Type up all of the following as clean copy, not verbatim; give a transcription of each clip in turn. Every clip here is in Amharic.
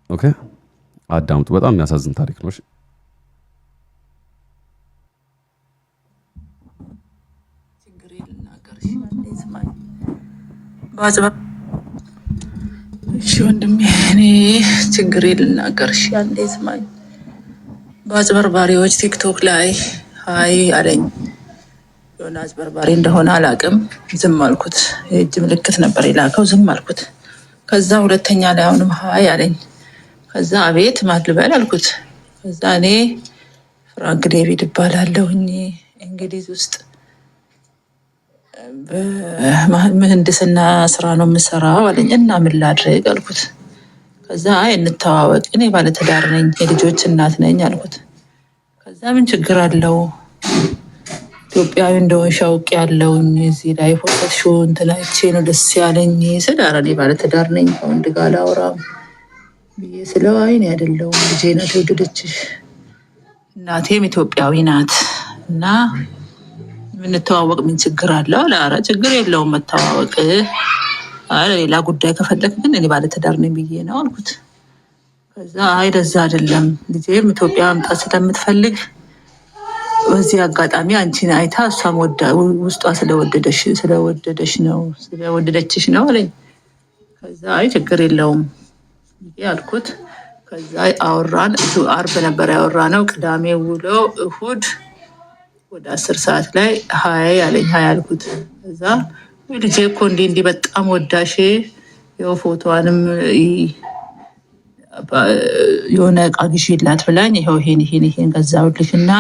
ኦኬ አዳምጡ። በጣም የሚያሳዝን ታሪክ ነው። እሺ ወንድሜ እኔ ችግር ልናገርሽ አንዴ ስማኝ። በአጭበርባሪዎች ቲክቶክ ላይ ሀይ አለኝ። የሆነ አጭበርባሪ እንደሆነ አላውቅም። ዝም አልኩት። የእጅ ምልክት ነበር የላከው። ዝም አልኩት። ከዛ ሁለተኛ ላይ አሁንም ሀይ አለኝ። ከዛ አቤት ማድልበል አልኩት። ከዛ እኔ ፍራንክ ዴቪድ እባላለሁኝ እንግሊዝ ውስጥ በምህንድስና ስራ ነው የምሰራው አለኝ። እና ምን ላድርግ አልኩት። ከዛ አይ እንተዋወቅ፣ እኔ ባለትዳር ነኝ፣ የልጆች እናት ነኝ አልኩት። ከዛ ምን ችግር አለው ኢትዮጵያዊ እንደሆንሽ አውቄያለሁኝ፣ እዚህ ላይ ፎቶሽው እንትን አይቼ ነው ደስ ያለኝ ስል ኧረ እኔ ባለትዳር ነኝ ከወንድ ጋር አላወራም ብዬ ስለው አይ እኔ አይደለሁም ልጄ ናት የወለደችሽ፣ እናቴም ኢትዮጵያዊ ናት እና ምንተዋወቅ ምን ችግር አለው? ኧረ ችግር የለውም መተዋወቅ፣ ሌላ ጉዳይ ከፈለክ ግን እኔ ባለትዳር ነኝ ብዬ ነው አልኩት። ከዛ አይ ለዛ አይደለም ልጄም ኢትዮጵያ መምጣት ስለምትፈልግ በዚህ አጋጣሚ አንቺን አይታ እሷም ውስጧ ስለወደደችሽ ነው አለኝ። ከዛ አይ ችግር የለውም ብዬ አልኩት። ከዛ አወራን። አርብ ነበር ያወራነው። ቅዳሜ ውሎ እሁድ ወደ 10 ሰዓት ላይ ሀይ አለኝ። ሀይ አልኩት። ከዛ ልጄ እኮ እንዲህ በጣም ወዳሽ የው ፎቶዋንም የሆነ ዕቃ ግዢላት ብላኝ ይኸው ይሄን ገዛሁልሽ እና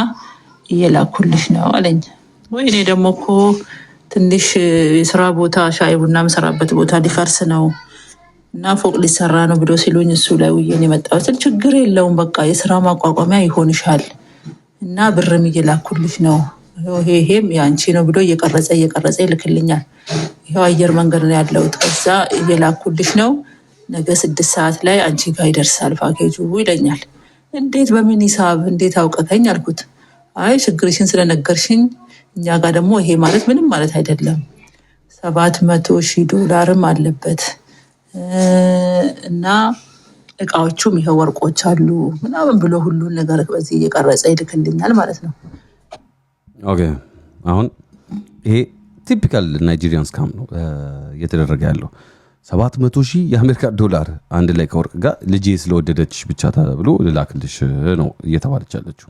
እየላኩልሽ ነው አለኝ። ወይኔ ደግሞ እኮ ትንሽ የስራ ቦታ ሻይ ቡና የምሰራበት ቦታ ሊፈርስ ነው እና ፎቅ ሊሰራ ነው ብሎ ሲሉኝ እሱ ላይ ውዬን የመጣሁት። ችግር የለውም በቃ የስራ ማቋቋሚያ ይሆንሻል እና ብርም እየላኩልሽ ነው፣ ይሄም የአንቺ ነው ብሎ እየቀረጸ ይልክልኛል። ይኸው አየር መንገድ ነው ያለሁት። ከዛ እየላኩልሽ ነው፣ ነገ 6 ሰዓት ላይ አንቺ ጋር ይደርሳል ፓኬጁ ይለኛል። እንዴት በምን ሂሳብ እንዴት አውቀከኝ አልኩት። አይ ችግርሽን ስለነገርሽኝ፣ እኛ ጋር ደግሞ ይሄ ማለት ምንም ማለት አይደለም፣ $700,000 አለበት እና እቃዎቹም ይሄ ወርቆች አሉ ምናምን ብሎ ሁሉን ነገር በዚህ እየቀረጸ ይልክልኛል ማለት ነው። ኦኬ አሁን ይሄ ቲፒካል ናይጄሪያን ስካም ነው እየተደረገ ያለው። $700,000 የአሜሪካ ዶላር አንድ ላይ ከወርቅ ጋር ልጄ ስለወደደችሽ ብቻ ተብሎ ልላክልሽ ነው እየተባለች ያለችው።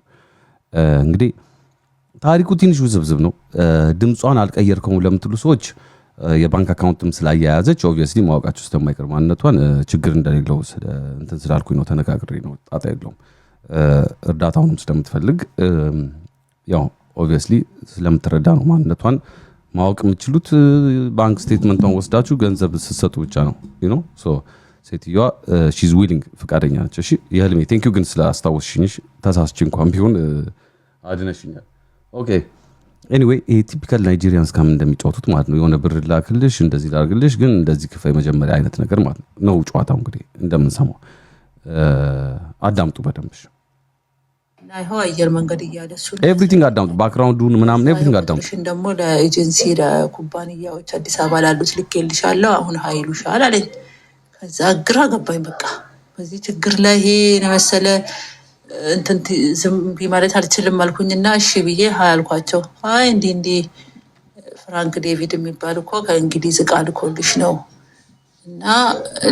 እንግዲህ ታሪኩ ትንሽ ውስብስብ ነው። ድምጿን አልቀየርከውም ለምትሉ ሰዎች የባንክ አካውንትም ስላያያዘች ኦብቪየስሊ ማወቃቸው ስለማይቀር ማንነቷን ችግር እንደሌለው እንትን ስላልኩኝ ነው፣ ተነጋግሬ ነው፣ ጣጣ የለውም። እርዳታውንም ስለምትፈልግ ያው ኦብቪየስሊ ስለምትረዳ ነው ማንነቷን ማወቅ የምትችሉት። ባንክ ስቴትመንቷን ወስዳችሁ ገንዘብ ስትሰጡ ብቻ ነው ዩ ኖ። ሶ ሴትዮዋ ሺዝ ዊሊንግ ፍቃደኛ ነች። እሺ የህልሜ ቴንኪዩ ግን ስላስታወስሽኝ፣ ተሳስቼ እንኳን ቢሆን አድነሽኛል። ኦኬ ኤኒዌይ ይሄ ቲፒካል ናይጄሪያን ስካም እንደሚጫወቱት ማለት ነው። የሆነ ብር ላክልሽ እንደዚህ ላርግልሽ ግን እንደዚህ ክፈይ መጀመሪያ አይነት ነገር ማለት ነው ጨዋታው። እንግዲህ እንደምንሰማው አዳምጡ በደንብ ናይሆ አየር መንገድ እያለሱ ኤቭሪቲንግ አዳምጡ፣ ባክግራውንዱን ምናምን ኤቭሪቲንግ አዳምጡ። ደግሞ ለኤጀንሲ ለኩባንያዎች አዲስ አበባ ላሉት ልኬልሻለሁ አሁን ሀይሉሻል አለኝ። ከዛ ግራ ገባኝ። በቃ በዚህ ችግር ላይ ይሄ የመሰለ እንትን ዝም ማለት አልችልም አልኩኝና እሺ ብዬ ሀይ አልኳቸው። አይ እንዲህ ፍራንክ ዴቪድ የሚባል እኮ ከእንግሊዝ ዕቃ ልኮልሽ ነው እና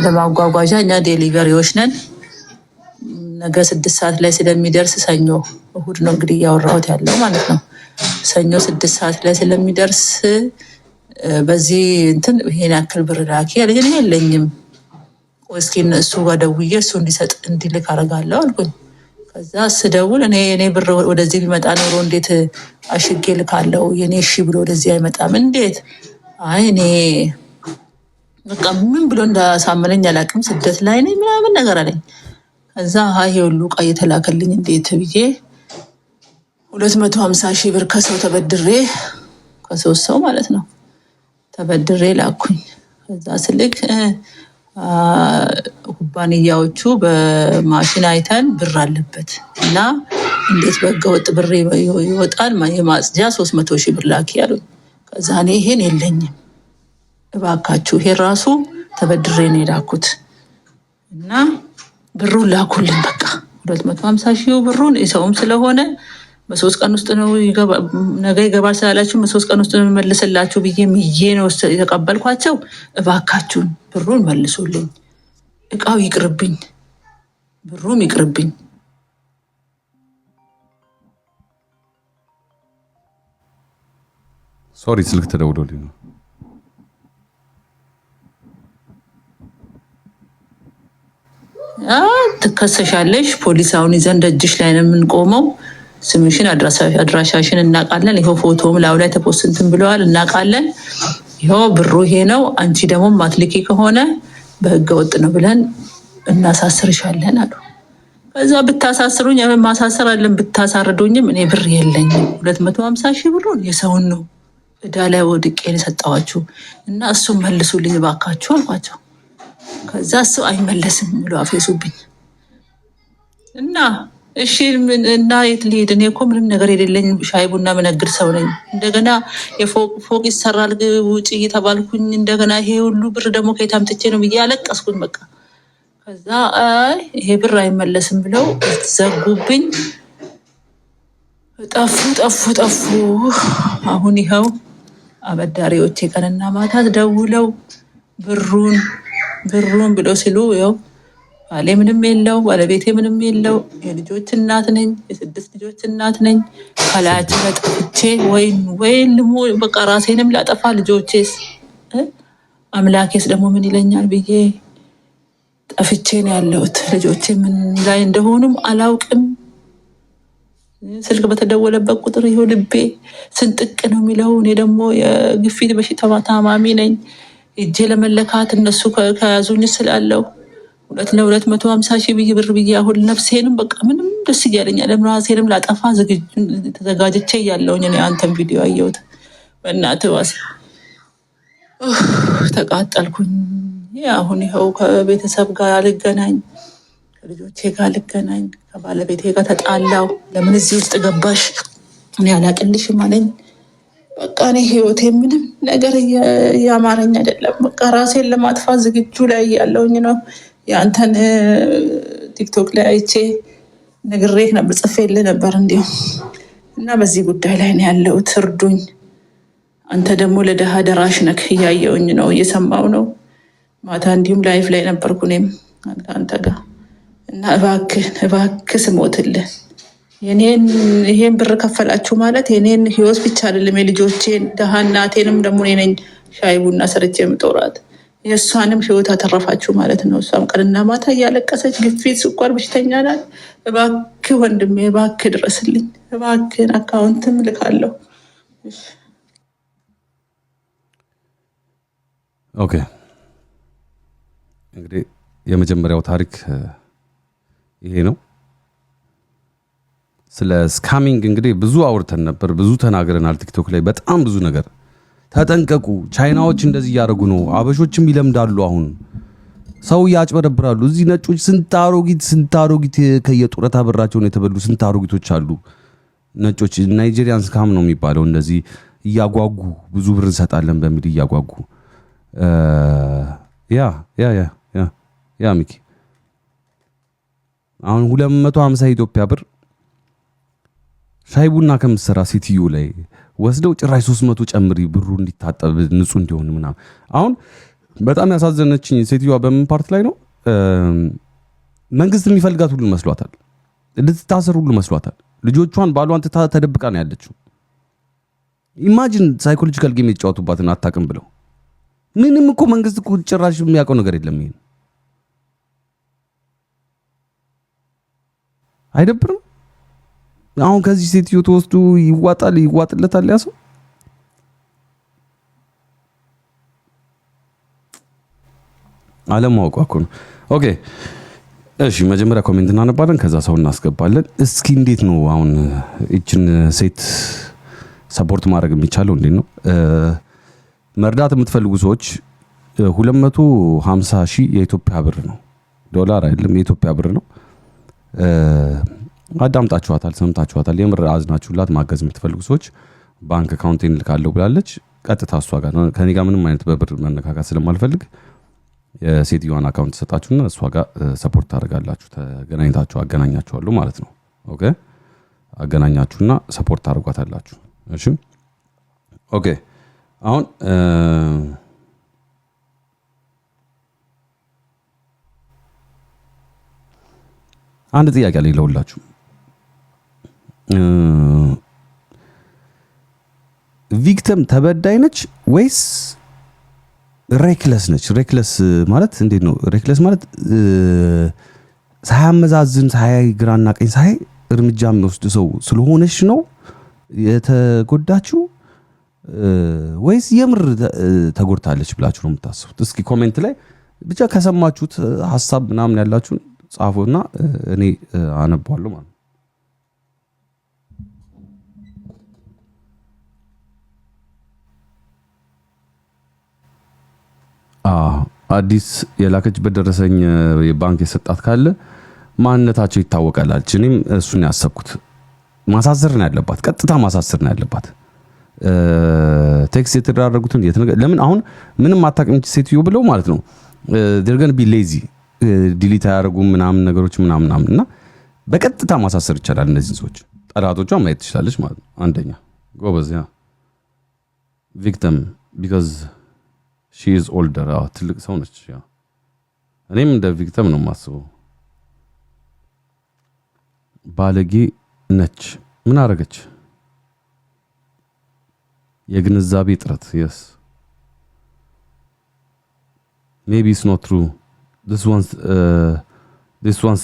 ለማጓጓዣ እኛ ዴሊቨሪዎች ነን፣ ነገ 6 ሰዓት ላይ ስለሚደርስ ሰኞ እሁድ ነው እንግዲህ እያወራሁት ያለው ማለት ነው። ሰኞ 6 ሰዓት ላይ ስለሚደርስ በዚህ እንትን ይሄን ያክል ብር ላኪ አለኝ። እኔ የለኝም፣ እስኪ እሱ ጋር ደውዬ እሱ እንዲልክ አደርጋለሁ አልኩኝ። ከዛ ስደውል እኔ ብር ወደዚህ ቢመጣ ኖሮ እንዴት አሽጌ ልካለው? የኔ እሺ ብሎ ወደዚህ አይመጣም እንዴት? አይ እኔ በቃ ምን ብሎ እንዳሳመነኝ አላውቅም፣ ስደት ላይ ነኝ ምናምን ነገር አለኝ። ከዛ ይሄ ሁሉ ዕቃ እየተላከልኝ እንዴት ብዬ 250,000 ብር ከሰው ተበድሬ ከሶስት ሰው ማለት ነው ተበድሬ ላኩኝ። ከዛ ስልክ ኩባንያዎቹ በማሽን አይተን ብር አለበት እና እንዴት በህገወጥ ብር ይወጣል? የማጽጃ 300,000 ብር ላኪ ያሉኝ። ከዛ እኔ ይሄን የለኝም እባካችሁ፣ ይሄ ራሱ ተበድሬ ነው የላኩት እና ብሩን ላኩልን። በቃ 250 ሺህ ብሩን የሰውም ስለሆነ በ3 ቀን ውስጥ ነው ነገ ይገባል ስላላችሁ በ3 ቀን ውስጥ ነው መልስላችሁ ብዬ ምዬ ነው የተቀበልኳቸው። እባካችሁን ብሩን መልሱልኝ፣ እቃው ይቅርብኝ፣ ብሩም ይቅርብኝ። ሶሪ ስልክ ተደውሎልኝ ነው። ትከሰሻለሽ። ፖሊስ አሁን ይዘን ደጅሽ ላይ ነው የምንቆመው። ስምሽን አድራሻሽን እናውቃለን። ይኸው ፎቶም ላዩ ላይ ተፖስትን ብለዋል፣ እናውቃለን። ይኸው ብሩ ይሄ ነው። አንቺ ደግሞ ማትልኪ ከሆነ በህገ ወጥ ነው ብለን እናሳስርሻለን አሉ። ከዛ ብታሳስሩኝ ማሳሰር አለን፣ ብታሳርዱኝም እኔ ብር የለኝም። 250 ሺህ ብሩን የሰውን ነው እዳ ላይ ወድቄን የሰጠዋችሁ እና እሱም መልሱልኝ ባካችሁ አልኳቸው። ከዛ እሱ አይመለስም ብሎ አፌሱብኝ እና እሺ እና የት ልሄድ? እኔ እኮ ምንም ነገር የሌለኝ ሻይ ቡና መነግድ ሰው ነኝ። እንደገና ፎቅ ይሰራል ውጭ እየተባልኩኝ እንደገና ይሄ ሁሉ ብር ደግሞ ከየት አምጥቼ ነው ብዬ አለቀስኩኝ። በቃ ከዛ ይሄ ብር አይመለስም ብለው ዘጉብኝ። ጠፉ። አሁን ይኸው አበዳሪዎቼ ቀንና ማታ ደውለው ብሩን ብለው ሲሉ ያው ባሌ ምንም የለው፣ ባለቤቴ ምንም የለው። የልጆች እናት ነኝ፣ የ6 ልጆች እናት ነኝ። ከላያቸው ጠፍቼ ወይን ልሞ በቃ ራሴንም ላጠፋ፣ ልጆቼስ አምላኬስ ደግሞ ምን ይለኛል ብዬ ጠፍቼ ነው ያለሁት። ልጆቼ ምን ላይ እንደሆኑም አላውቅም። ስልክ በተደወለበት ቁጥር ይኸው ልቤ ስንጥቅ ነው የሚለው። እኔ ደግሞ የግፊት በሽታ ታማሚ ነኝ። እጄ ለመለካት እነሱ ከያዙኝ ስላለው 250 ሺህ ብር ብዬ አሁን ነፍሴንም በቃ ምንም ደስ እያለኝ ራሴንም ላጠፋ ተዘጋጅቼ እያለሁኝ እኔ አንተን ቪዲዮ አየሁት። በእናትህ ዋሴ ተቃጠልኩኝ። አሁን ይኸው ከቤተሰብ ጋር አልገናኝ፣ ከልጆቼ ጋር አልገናኝ፣ ከባለቤቴ ጋር ተጣላው። ለምን እዚህ ውስጥ ገባሽ? እኔ አላቅልሽም አለኝ። በቃ እኔ ህይወቴ ምንም ነገር እያማረኝ አይደለም። በቃ ራሴን ለማጥፋት ዝግጁ ላይ ያለውኝ ነው። የአንተን ቲክቶክ ላይ አይቼ ነግሬህ ነበር፣ ጽፌልህ ነበር እንዲሁም እና በዚህ ጉዳይ ላይ ነው ያለሁት። እርዱኝ። አንተ ደግሞ ለድሃ ደራሽ ነህ። እያየውኝ ነው፣ እየሰማው ነው። ማታ እንዲሁም ላይፍ ላይ ነበርኩ እኔም አንተ ጋር እና እባክህ ስሞትልህ ይሄን ብር ከፈላችሁ ማለት የኔን ህይወት ብቻ አይደለም የልጆቼን ደሃ እናቴንም ደግሞ እኔ ነኝ ሻይ ቡና ሰርቼ የምጦራት፣ የእሷንም ህይወት አተረፋችሁ ማለት ነው። እሷም ቀንና ማታ እያለቀሰች ግፊት፣ ስኳር በሽተኛ ናት። እባክህ ወንድሜ እባክህ ድረስልኝ፣ እባክህን አካውንትም ልካለሁ። ኦኬ እንግዲህ የመጀመሪያው ታሪክ ይሄ ነው። ስለ ስካሚንግ እንግዲህ ብዙ አውርተን ነበር፣ ብዙ ተናግረናል። ቲክቶክ ላይ በጣም ብዙ ነገር ተጠንቀቁ። ቻይናዎች እንደዚህ እያደረጉ ነው፣ አበሾችም ይለምዳሉ። አሁን ሰው ያጭበረብራሉ። እዚህ ነጮች ስንት አሮጊት ከየጡረታ ብራቸውን የተበሉ ስንት አሮጊቶች አሉ። ነጮች ናይጄሪያን ስካም ነው የሚባለው። እንደዚህ እያጓጉ ብዙ ብር እንሰጣለን በሚል እያጓጉ ያ ሚኪ አሁን 250 ኢትዮጵያ ብር ሻይ ቡና ከምትሰራ ሴትዮ ላይ ወስደው ጭራሽ 300 ጨምሪ ብሩ እንዲታጠብ ንጹህ እንዲሆን ምናምን። አሁን በጣም ያሳዘነችኝ ሴትዮዋ በምን ፓርት ላይ ነው? መንግስት የሚፈልጋት ሁሉ መስሏታል፣ ልትታሰር ሁሉ መስሏታል። ልጆቿን ባሏን ተደብቃ ነው ያለችው። ኢማጂን ሳይኮሎጂካል ጌም የተጫወቱባትን አታውቅም ብለው። ምንም እኮ መንግስት እኮ ጭራሽ የሚያውቀው ነገር የለም። ይሄን አይደብርም? አሁን ከዚህ ሴትዮ ተወስዶ ይዋጥለታል ያ ሰው። አለማወቅ እኮ ነው። ኦኬ እሺ፣ መጀመሪያ ኮሜንት እናነባለን፣ ከዛ ሰው እናስገባለን። እስኪ እንዴት ነው አሁን እችን ሴት ሰፖርት ማድረግ የሚቻለው? እንዴት ነው መርዳት የምትፈልጉ ሰዎች 250 ሺህ የኢትዮጵያ ብር ነው፣ ዶላር አይደለም፣ የኢትዮጵያ ብር ነው። አዳምጣችኋታል፣ ሰምታችኋታል። የምር አዝናችሁላት ማገዝ የምትፈልጉ ሰዎች ባንክ አካውንቴን ልካለሁ ብላለች። ቀጥታ እሷ ጋር ከኔ ጋር ምንም አይነት በብር መነካካት ስለማልፈልግ የሴትዮዋን አካውንት ሰጣችሁና እሷ ጋር ሰፖርት ታደርጋላችሁ። ተገናኝታችሁ አገናኛችኋለሁ ማለት ነው። ኦኬ አገናኛችሁና ሰፖርት ታደርጓታላችሁ። እሺ ኦኬ አሁን አንድ ጥያቄ አለኝ ለሁላችሁ። ቪክቲም ተበዳይ ነች ወይስ ሬክለስ ነች? ሬክለስ ማለት እንዴት ነው? ሬክለስ ማለት ሳያመዛዝን ሳያይ ግራና ቀኝ ሳያይ እርምጃ የሚወስድ ሰው ስለሆነች ነው የተጎዳችው ወይስ የምር ተጎድታለች ብላችሁ ነው የምታስቡት? እስኪ ኮሜንት ላይ ብቻ ከሰማችሁት ሀሳብ ምናምን ያላችሁን ጻፉና እኔ አነባዋለሁ ማለት ነው። አዲስ የላከችበት ደረሰኝ የባንክ የሰጣት ካለ ማንነታቸው ይታወቃል አለች። እኔም እሱን ያሰብኩት ማሳሰር ነው ያለባት፣ ቀጥታ ማሳሰር ነው ያለባት። ቴክስት የተደራረጉትን ለምን አሁን ምንም አታውቅም ሴትዮ ብለው ማለት ነው ደርገን ቢ ሌዚ ዲሊት አያደርጉም ምናምን ነገሮች ምናምን እና በቀጥታ ማሳሰር ይቻላል። እነዚህ ሰዎች ጠላቶቿ ማየት ትችላለች ማለት ነው። አንደኛ ጎበዝ ያ ቪክቲም ቢካዝ ሺ ኢዝ ኦልደር ትልቅ ሰው ነች። ያ እኔም እንደ ቪክቲም ነው የማስበው። ባለጌ ነች። ምን አረገች? የግንዛቤ ጥረት yes maybe it's not true this one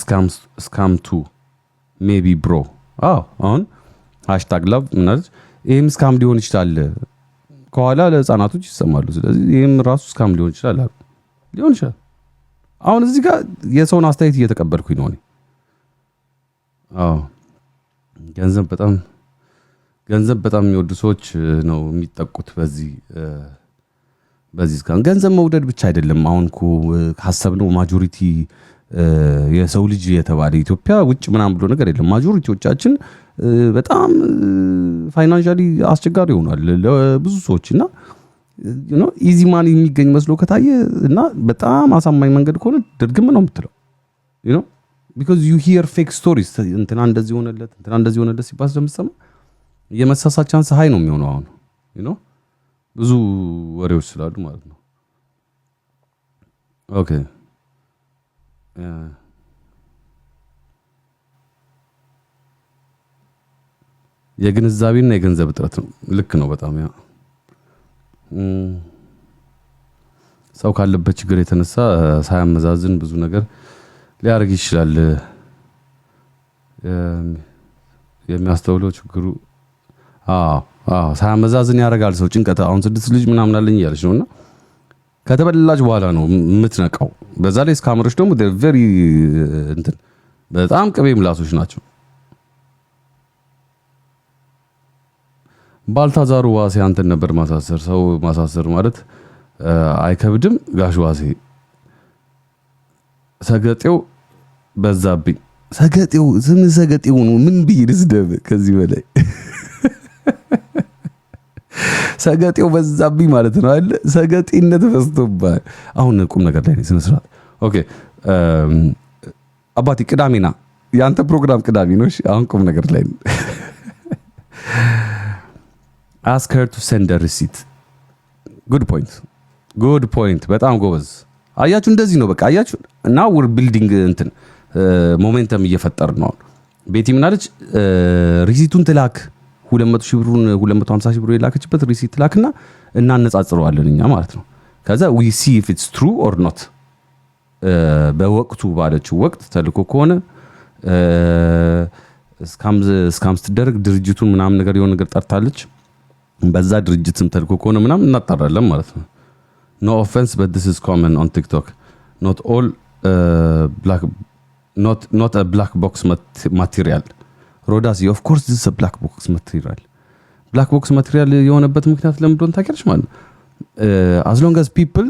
scam too maybe bro አሁን ሃሽታግ ላቭ ምናልሽ ይህም ስካም ሊሆን ይችላል ከኋላ ለህፃናቶች ይሰማሉ። ስለዚህ ይህም ራሱ ስካም ሊሆን ይችላል ሊሆን ይችላል። አሁን እዚህ ጋር የሰውን አስተያየት እየተቀበልኩኝ ነው እኔ። ገንዘብ በጣም የሚወዱ ሰዎች ነው የሚጠቁት በዚህ ስካም። ገንዘብ መውደድ ብቻ አይደለም። አሁን እኮ ሀሳብነው ማጆሪቲ የሰው ልጅ የተባለ ኢትዮጵያ ውጭ ምናምን ብሎ ነገር የለም። ማጆሪቲዎቻችን በጣም ፋይናንሻሊ አስቸጋሪ ይሆናል ለብዙ ሰዎች እና ኢዚ ማኒ የሚገኝ መስሎ ከታየ እና በጣም አሳማኝ መንገድ ከሆነ ድርግም ነው የምትለው because you hear fake stories እንትና እንደዚህ ሆነለት ሲባል ስለምትሰማ የመሳሳት ቻንስ ሃይ ነው የሚሆነው። አሁን ብዙ ወሬዎች ስላሉ ማለት ነው። ኦኬ የግንዛቤና የገንዘብ እጥረት ነው። ልክ ነው በጣም ያ ሰው ካለበት ችግር የተነሳ ሳያመዛዝን ብዙ ነገር ሊያርግ ይችላል። የሚያስተውለው ችግሩ ሳያመዛዝን ያረጋል ሰው ጭንቀት። አሁን 6 ልጅ ምናምን አለኝ እያለች ነውና ከተበላላች በኋላ ነው የምትነቃው። በዛ ላይ ስካመሮች ደግሞ ቬሪ በጣም ቅቤ ምላሶች ናቸው። ባልታዛሩ ዋሴ አንተን ነበር ማሳሰር። ሰው ማሳሰር ማለት አይከብድም ጋሽ ዋሴ። ሰገጤው በዛብኝ። ሰገጤው ዝም ሰገጤው ነው። ምን ብዬ ልስደብ ከዚህ በላይ ሰገጤው በዛብኝ ማለት ነው አይደል? ሰገጤነት ፈስቶባል። አሁን ቁም ነገር ላይ ነው ስነ ስርዓት። ኦኬ አባቴ ቅዳሜና ያንተ ፕሮግራም ቅዳሜ ነው። እሺ አሁን ቁም ነገር ላይ ነው። ask her to send a receipt good point በጣም ጎበዝ። አያችሁ እንደዚህ ነው በቃ አያችሁ። እና we're building ሞሜንተም እየፈጠር ነው። ቤቲ ምን አለች? ሪሲቱን ትላክ 200 ሺህ ብሩን 250 ሺህ ብሩ የላከችበት ሪሲት ትላክና እናነጻጽረዋለን እኛ ማለት ነው። ከዛ we see if it's true or not በወቅቱ ባለችው ወቅት ተልኮ ከሆነ ስካም ስትደረግ ድርጅቱን ምናምን ነገር የሆነ ነገር ጠርታለች በዛ ድርጅት ስም ተልኮ ከሆነ ምናምን እናጣራለን ማለት ነው። no offense but this is common on TikTok not all not a black box material ሮዳሲ of course this is a black box material የሆነበት ምክንያት ለምን እንደሆነ ታውቂያለሽ ማለት ነው። as long as people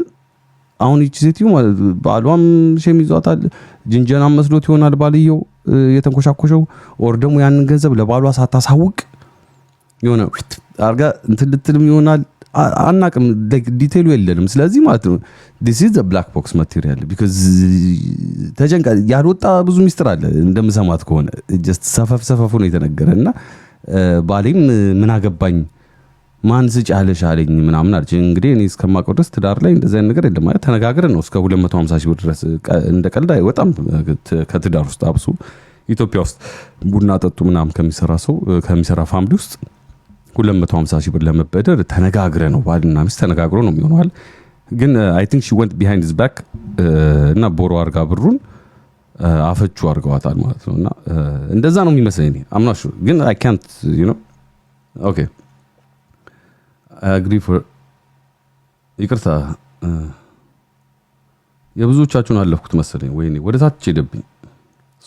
አሁን እቺ ሴትዮ ባሏም ሸም ይዟታል ጅንጀና መስሎት ይሆናል ባልየው የተንኮሻኮሸው ኦር ደግሞ ያንን ገንዘብ ለባሏ ሳታሳውቅ የሆነ አርጋ እንትን ልትልም ይሆናል አናቅም ዲቴይሉ የለንም ስለዚህ ማለት ነው this is the black box material because ተጀንቃ ያልወጣ ብዙ ሚስጥር አለ እንደምሰማት ከሆነ just ሰፈፍ ነው የተነገረና ባሌም ምን አገባኝ ማን ስጭ አለሽ አለኝ ምናምን አልች እንግዲህ እኔ እስከማውቀው ድረስ ትዳር ላይ እንደዛ አይነት ነገር የለም ማለት ተነጋግረን ነው እስከ 250 ሺህ ብር ድረስ እንደ ቀልድ አይወጣም ከትዳር ውስጥ አብሶ ኢትዮጵያ ውስጥ ቡና ጠጡ ምናምን ከሚሰራ ፋሚሊ ውስጥ 250 ሺህ ብር ለመበደር ተነጋግረ ነው ባልና ሚስት ተነጋግሮ ነው የሚሆነው ግን I think she went behind his back እና ቦሮ አርጋ ብሩን አፈቹ አርጋዋታል ማለት ነውና እንደዛ ነው የሚመስለኝ I'm not sure ግን I can't you know okay I agree for ይቅርታ የብዙዎቻችሁን አለፍኩት መሰለኝ ወይኔ ወደ ታች ሄደብኝ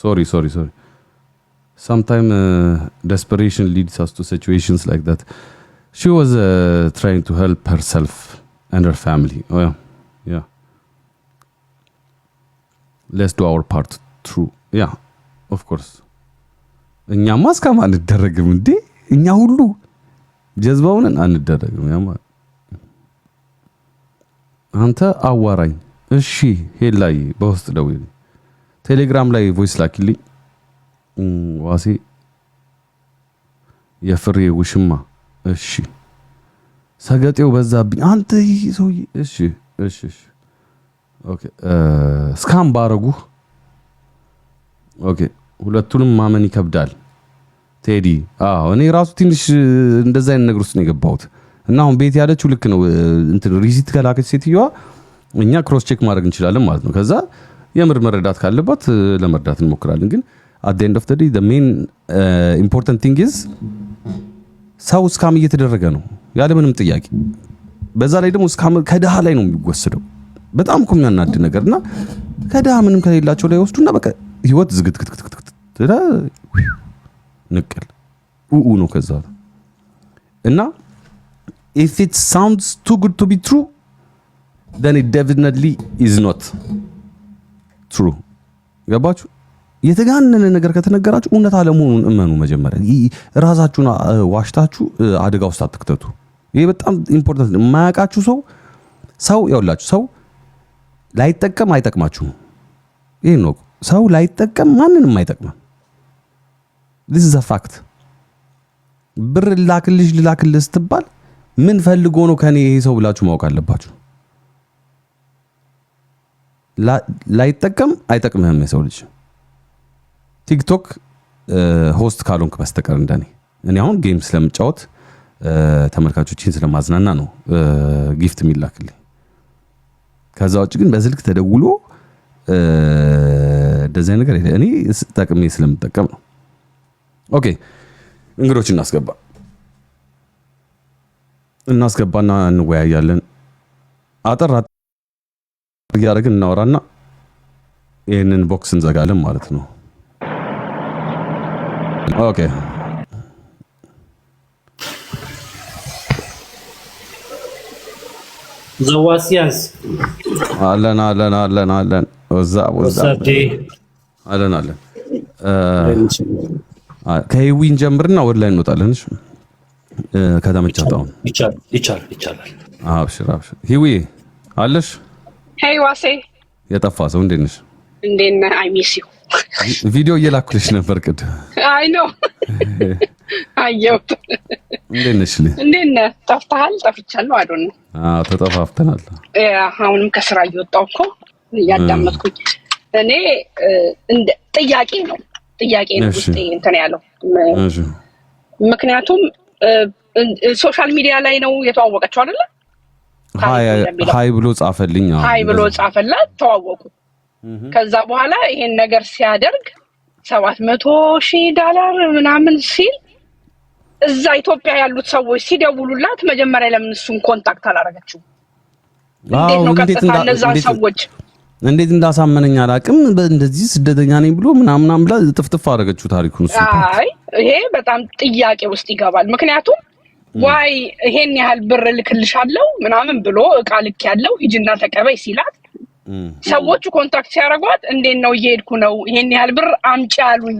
sorry sometimes desperation leads us to situations like that she was trying to help herself and her family yeah let's do our part true yeah of course እኛማ እስከማ አንደረግም እንዴ እኛ ሁሉ ጀዝባውን አንደረግም ያማ አንተ አዋራኝ እሺ ሄላይ በውስጥ ደውል ቴሌግራም ላይ ቮይስ ላኪልኝ ዋሴ የፍሬ ውሽማ እሺ ሰገጤው በዛብኝ አንተ ሰው እሺ ኦኬ ስካም ባረጉ ኦኬ ሁለቱንም ማመን ይከብዳል ቴዲ እኔ ራሱ ትንሽ እንደዛ አይነት ነገር ውስጥ ነው የገባሁት እና አሁን ቤት ያለችው ልክ ነው እንትን ሪሲት ከላከች ሴትዮዋ እኛ ክሮስ ቼክ ማድረግ እንችላለን ማለት ነው ከዛ የምር መረዳት ካለባት ለመርዳት እንሞክራለን ግን at the end of the day the main important thing is ሰው ስካም እየተደረገ ነው ያለ ምንም ጥያቄ በዛ ላይ ደግሞ ስካም ከደሃ ላይ ነው የሚወሰደው በጣም እኮ የሚያናድ ነገርና ከደሃ ምንም ከሌላቸው ላይ ወስዱና በቃ ህይወት ዝግትክትክትክት ንቀል ነው ከዛ እና if it sounds too good to be true then it definitely is not true ገባችሁ የተጋነነ ነገር ከተነገራችሁ እውነት አለመሆኑን እመኑ መጀመሪያ ራሳችሁን ዋሽታችሁ አደጋ ውስጥ አትክተቱ ይሄ በጣም ኢምፖርታንት የማያውቃችሁ ሰው ያውላችሁ ሰው ላይጠቀም አይጠቅማችሁም ይሄ ነው ሰው ላይጠቀም ማንንም አይጠቅም this is a fact ብር ላክልሽ ስትባል ምን ፈልጎ ነው ከኔ ይሄ ሰው ብላችሁ ማወቅ አለባችሁ ላይጠቀም አይጠቅምህም የሰው ልጅ ቲክቶክ ሆስት ካልሆንክ በስተቀር እንደኔ እኔ አሁን ጌም ስለምጫወት ተመልካቾችን ስለማዝናና ነው ጊፍት የሚላክልኝ ከዛ ውጭ ግን በስልክ ተደውሎ እንደዚህ ነገር እኔ ተጠቅሜ ስለምጠቀም ነው ኦኬ እንግዶች እናስገባና እንወያያለን አጠር ያደረግን እናወራና ይሄንን ቦክስ እንዘጋለን ማለት ነው ኦኬ ዘዋሲያንስ አለን ወዛ አለን ከህዊን ጀምርና ወደ ላይ እንወጣለን እሺ ከተመቻታው ይቻላል አብሽር ህዊ አለሽ ሄይ ዋሴ የጠፋ ሰው እንዴት ነሽ አይ ሚስ ዩ ቪዲዮ እየላኩልሽ ነበር ቅድም አይ ኖ አየሁት እንዴት ነሽ ጠፍተሃል ጠፍቻለሁ አይዶን ተጠፋፍተናል አሁንም ከስራ እየወጣሁ እኮ ያዳመጥኩኝ እኔ እንደ ጥያቄ ነው ውስጥ እንትን ያለው ምክንያቱም ሶሻል ሚዲያ ላይ ነው የተዋወቀችው አይደለ ሃይ ብሎ ጻፈላት ተዋወቁ ከዛ በኋላ ይሄን ነገር ሲያደርግ $700,000 ምናምን ሲል እዛ ኢትዮጵያ ያሉት ሰዎች ሲደውሉላት መጀመሪያ ለምን እሱን ኮንታክት አላረጋችው እንዴት ነው ቀጥታ እነዛ ሰዎች እንዴት እንዳሳመነኝ አላቅም እንደዚህ ስደተኛ ነኝ ብሎ ምናምን ብላ ጥፍጥፍ አረጋችው ታሪኩን እሱ አይ ይሄ በጣም ጥያቄ ውስጥ ይገባል ምክንያቱም ዋይ ይሄን ያህል ብር ልክልሻለሁ ምናምን ብሎ እቃ ልክ ያለው ሂጅና ተቀበይ ሲላት ሰዎቹ ኮንታክት ሲያረጓት እንዴት ነው እየሄድኩ ነው ይሄን ያህል ብር አምጪ አሉኝ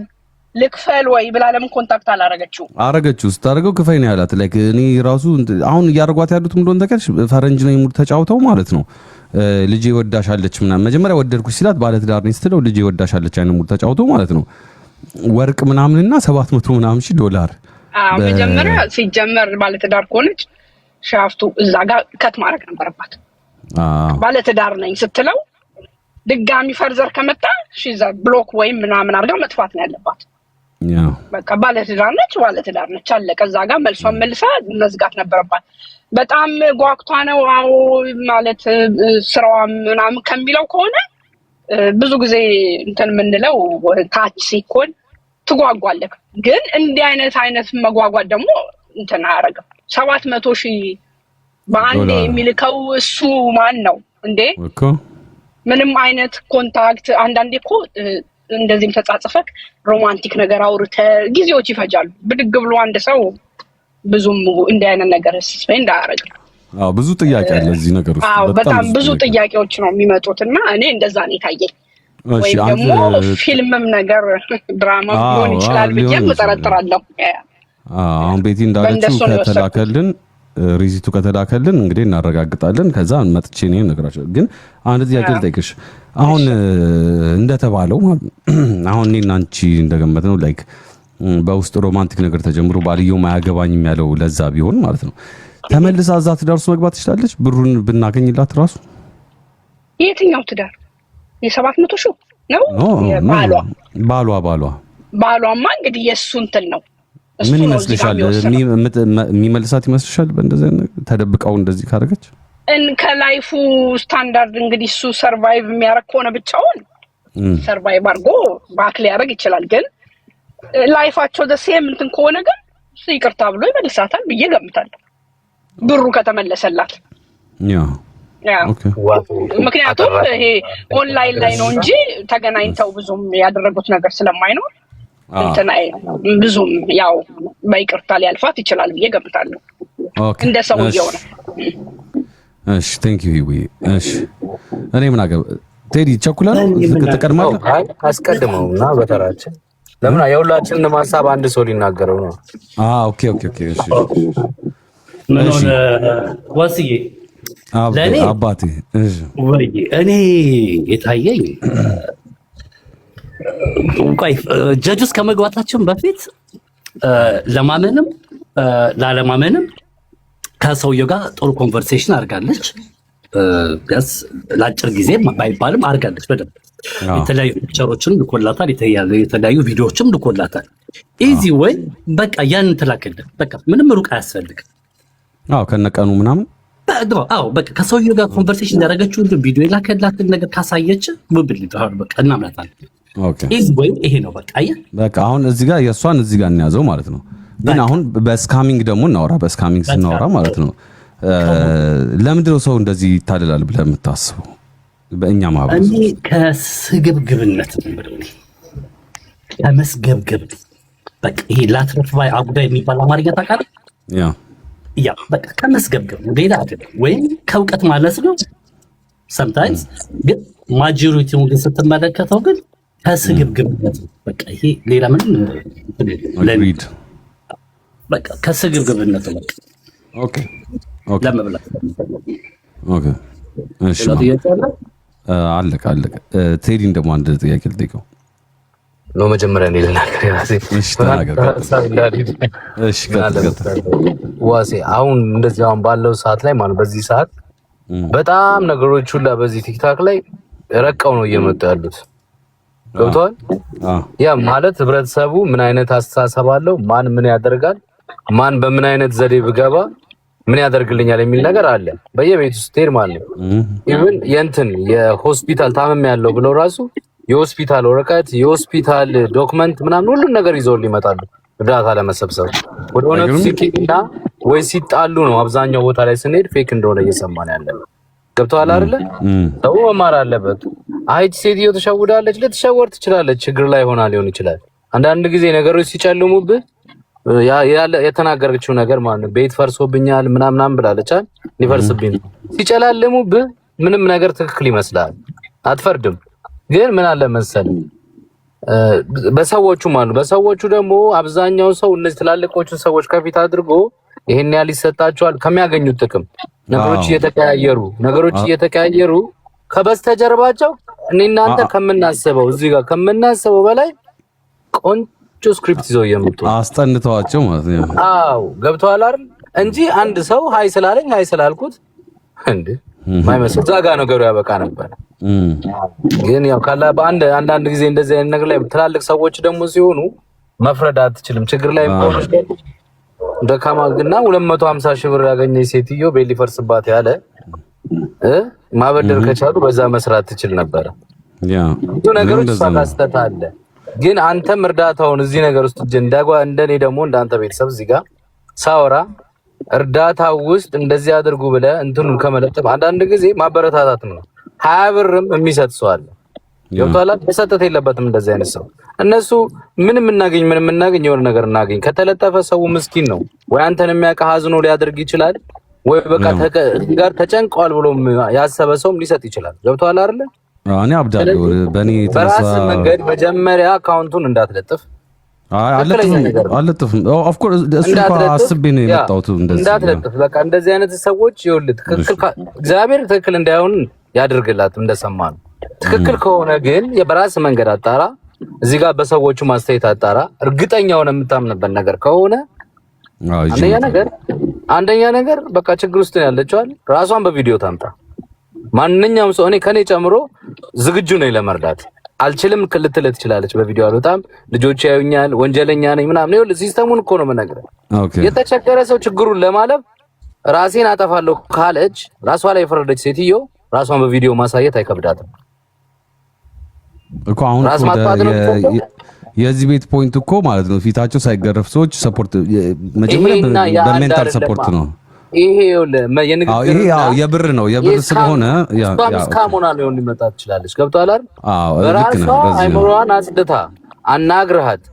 ልክፈል ወይ ብላ ለምን ኮንታክት አላረገችው? አረገችው። ስታረገው ክፈይ ነው ያላት። ላይክ እኔ ራሱ አሁን እያረጓት ያሉት ምን እንደሆነ ተከልሽ ፈረንጅ ነው ሙድ ተጫውተው ማለት ነው። ልጄ ወዳሻለች ምናምን መጀመሪያ ወደድኩሽ ሲላት ባለ ትዳር ነኝ ስትለው ልጄ ወዳሻለች አይነ ሙድ ተጫውተው ማለት ነው። ወርቅ ምናምንና 700 ምናምን ሺህ ዶላር መጀመሪያ ሲጀመር ባለ ትዳር ከሆነች ሻፍቱ እዛ ጋር ከት ማድረግ ነበረባት። ባለ ትዳር ነኝ ስትለው ድጋሚ ፈርዘር ከመጣ ሺዛ ብሎክ ወይም ምናምን አድርጋ መጥፋት ነው ያለባት። በቃ ባለ ትዳር ነች አለቀ። እዛ ጋር መልሷን መልሳ መዝጋት ነበረባት። በጣም ጓግቷ ነው አዎ ማለት ስራዋ ምናምን ከሚለው ከሆነ ብዙ ጊዜ እንትን ምንለው ታች ሲኮን ትጓጓለህ። ግን እንዲህ አይነት መጓጓት ደግሞ እንትን አያረጋም። 700,000 በአንዴ የሚልከው እሱ ማን ነው እንዴ? ምንም አይነት ኮንታክት አንዳንዴ እኮ እንደዚህም ተጻጽፈክ ሮማንቲክ ነገር አውርተ ጊዜዎች ይፈጃሉ። ብድግ ብሎ አንድ ሰው ብዙም እንዲህ አይነት ነገር ስፔንድ አያረግም። ብዙ ጥያቄ አለ እዚህ ነገር ውስጥ። በጣም ብዙ ጥያቄዎች ነው የሚመጡትና እኔ እንደዛ ነው የታየኝ። ወይ ደግሞ ፊልምም ነገር ድራማ ሊሆን ይችላል ብዬ እጠረጥራለሁ። አሁን ቤቲ እንዳለችው ከተላከልን ሪዚቱ ከተላከልን እንግዲህ እናረጋግጣለን። ከዛ መጥቼ ነው ነገራቸው። ግን አንድ ጥያቄ ልጠይቅሽ። አሁን እንደተባለው አሁን እኔና አንቺ እንደገመትነው ላይክ በውስጥ ሮማንቲክ ነገር ተጀምሮ ባልየው ማያገባኝም ያለው ለዛ ቢሆን ማለት ነው ተመልሳ እዛ ትዳር ውስጥ መግባት ትችላለች? ብሩን ብናገኝላት ራሱ የትኛው ትዳር? የ700,000 ነው ባሏማ እንግዲህ የእሱ እንትን ነው። ምን ይመስልሻል? የሚመልሳት ይመስልሻል? በእንደዚህ ተደብቀው እንደዚህ ካደረገች ከላይፉ ስታንዳርድ እንግዲህ እሱ ሰርቫይቭ የሚያደርግ ከሆነ ብቻውን ሰርቫይቭ አድርጎ ባክ ሊያደርግ ይችላል። ግን ላይፋቸው ደሴም እንትን ከሆነ ግን ይቅርታ ብሎ ይመልሳታል ብዬ ገምታለሁ፣ ብሩ ከተመለሰላት። ምክንያቱም ይሄ ኦንላይን ላይ ነው እንጂ ተገናኝተው ብዙም ያደረጉት ነገር ስለማይኖር እንትና ብዙም ያው በይቅርታ ሊያልፋት ይችላል ብዬ ገምታለሁ። እንደ ሰው ይሆነ። እሺ ቴንክ ዩ ሂዊ። እሺ እኔ ምን አገባ ቴዲ ቸኩላል ተቀድማለህ? አስቀድመውና በተራችን ለምን የሁላችንን ሐሳብ አንድ ሰው ሊናገረው ነው። ኦኬ እሺ ምን ሆነ ዋስዬ ለኔ አባቴ? እሺ ወይ እኔ የታየኝ ቆይ ጀጅስ ከመግባታችን በፊት ለማመንም ላለማመንም ከሰውየው ጋር ጥሩ ኮንቨርሴሽን አድርጋለች። ቢያንስ ለአጭር ጊዜ ባይባልም አድርጋለች። በደንብ የተለያዩ ፒክቸሮችን ልኮላታል፣ የተለያዩ ቪዲዮዎችም ልኮላታል። ኢዚ ወይ በቃ ያን ትላክልን። በቃ ምንም ሩቅ አያስፈልግም። ከነቀኑ ምናምን በቃ ከሰውየው ጋር ኮንቨርሴሽን ያደረገችው ቪዲዮ የላከላትን ነገር ካሳየች ውብል በቃ እናምናታለን። ኢዚ ወይ ይሄ ነው በቃ በቃ አሁን እዚህ ጋር የእሷን እዚህ ጋር እንያዘው ማለት ነው። ግን አሁን በስካሚንግ ደግሞ እናወራ። በስካሚንግ ስናወራ ማለት ነው ለምንድን ነው ሰው እንደዚህ ይታለላል ብለህ የምታስበው? በእኛ ማህበረሰብ እኔ ከስግብግብነት ከመስገብገብ በቃ ይሄ ላትረፍ ባይ አጉዳይ የሚባል አማርኛ ታውቃለህ? ያ በቃ ከመስገብገብ ሌላ አይደለም። ወይም ከእውቀት ማለት ነው ሰምታይምስ። ግን ማጆሪቲውን ግን ስትመለከተው ግን ከስግብግብነት በቃ ይሄ ሌላ ምንም ለሚድ በቃ ከስግብግብነት በቃ ኦኬ ለመብላት እሺ አለቀ። ቴዲን ደግሞ አንድ ጥያቄ ልጠይቀው ነው መጀመሪያ እንደ ልናገር ያሴ እሺ ዋሴ አሁን እንደዚህ አሁን ባለው ሰዓት ላይ ማለት በዚህ ሰዓት በጣም ነገሮች ሁላ በዚህ ቲክታክ ላይ ረቀው ነው እየመጡ ያሉት። ገብቷል? ያ ማለት ህብረተሰቡ ምን አይነት አስተሳሰብ አለው፣ ማን ምን ያደርጋል፣ ማን በምን አይነት ዘዴ ብገባ ምን ያደርግልኛል የሚል ነገር አለ በየቤቱ ስትሄድ ማለት ነው። ኢቭን የእንትን የሆስፒታል ታመም ያለው ብለው ራሱ የሆስፒታል ወረቀት የሆስፒታል ዶክመንት ምናምን ሁሉን ነገር ይዘው ይመጣሉ እርዳታ ለመሰብሰብ። ወደ እውነቱ ሲኪና ወይ ሲጣሉ ነው አብዛኛው ቦታ ላይ ስንሄድ ፌክ እንደሆነ እየሰማን ያለው። ገብቷል አይደለ? ሰው መማር አለበት። አይት ሴትዮ ተሸውዳለች፣ ልትሸወር ትችላለች፣ ችግር ላይ ሆና ሊሆን ይችላል። አንዳንድ ጊዜ ነገሮች ሲጨልሙብህ የተናገረችው ነገር ማለት ነው ቤት ፈርሶብኛል ምናምን ብላለች አይደል? ሊፈርስብኝ ሲጨላልሙብህ ምንም ነገር ትክክል ይመስላል፣ አትፈርድም። ግን ምን አለ መሰለህ በሰዎቹ ማለት በሰዎቹ ደግሞ አብዛኛው ሰው እነዚህ ትላልቆቹ ሰዎች ከፊት አድርጎ ይሄን ያህል ይሰጣቸዋል ከሚያገኙት ጥቅም ነገሮች እየተቀያየሩ ከበስተጀርባቸው እኔ እናንተ ከምናስበው እዚህ ጋር ከምናስበው በላይ ቆንጆ ስክሪፕት ይዘው የመጡ አስጠንተዋቸው ማለት ነው። አዎ ገብቷል አይደል? እንጂ አንድ ሰው ሃይ ስላለኝ ሃይ ስላልኩት እንዴ ማይመስል ዛጋ ነገሩ ያበቃ ነበር። ግን ያው ካላ አንዳንድ ጊዜ እንደዚህ አይነት ነገር ላይ ትላልቅ ሰዎች ደግሞ ሲሆኑ መፍረድ አትችልም። ችግር ላይ ሆነሽ ደካማ ግና 250 ሺህ ብር ያገኘ ሴትዮ ቤሊ ፈርስባት ያለ ማበደር ከቻሉ በዛ መስራት ትችል ነበር። ብዙ ነገሮች ሳካስተት አለ። ግን አንተም እርዳታውን እዚህ ነገር ውስጥ እንደኔ ደግሞ እንዳንተ ቤተሰብ እዚህ ጋር ሳወራ እርዳታ ውስጥ እንደዚህ አድርጉ ብለህ እንትኑን ከመለጠፍ አንዳንድ ጊዜ ማበረታታትም ነው። 20 ብርም የሚሰጥ ሰው አለ። ይወጣላ መሰጠት የለበትም እንደዚህ አይነት ሰው። እነሱ ምንም እናገኝ የሆነ ነገር እናገኝ ከተለጠፈ ሰው ምስኪን ነው ወይ አንተን የሚያውቅ ሀዝኖ ሊያደርግ ይችላል ወይ በቃ ጋር ተጨንቋል ብሎ ያሰበ ሰውም ሊሰጥ ይችላል። ገብቷል አይደል? እኔ አብዳለሁ በእኔ በራስ መንገድ መጀመሪያ አካውንቱን እንዳትለጥፍ አለጥፍም ኦፍ ኮርስ እሱ አስቤ ነው የመጣሁት። እንዳትለጥፍ በቃ እንደዚህ አይነት ሰዎች ይኸውልህ ትክክል እግዚአብሔር ትክክል እንዳይሆን ያድርግላት እንደሰማን ትክክል ከሆነ ግን የበራስ መንገድ አጣራ። እዚህ ጋር በሰዎቹ ማስተያየት አጣራ። እርግጠኛ ሆነ የምታምንበት ነገር ከሆነ አንደኛ ነገር በቃ ችግር ውስጥ ነው ያለችው ራሷን በቪዲዮ ታምጣ። ማንኛውም ሰው እኔ ከኔ ጨምሮ ዝግጁ ነኝ ለመርዳት። አልችልም ልትል ትችላለች በቪዲዮ አልወጣም ልጆች ያዩኛል ወንጀለኛ ነኝ ምናምን ነው ሲስተሙን እኮ ነው የምነግርህ። የተቸገረ ሰው ችግሩን ለማለፍ ራሴን አጠፋለሁ ካለች ራሷ ላይ የፈረደች ሴትዮ ራሷን በቪዲዮ ማሳየት አይከብዳትም እኮ። አሁን የዚህ ቤት ፖይንት እኮ ማለት ነው ፊታቸው ሳይገረፍ ሰዎች ሰፖርት መጀመሪያ በሜንታል ሰፖርት ነው። ይሄ የብር ነው የብር ስለሆነ ስካሞና ነው ሊመጣ ትችላለች። ገብቷል አይደል? በራሷ አይምሮዋን አጽድታ አናግረሃት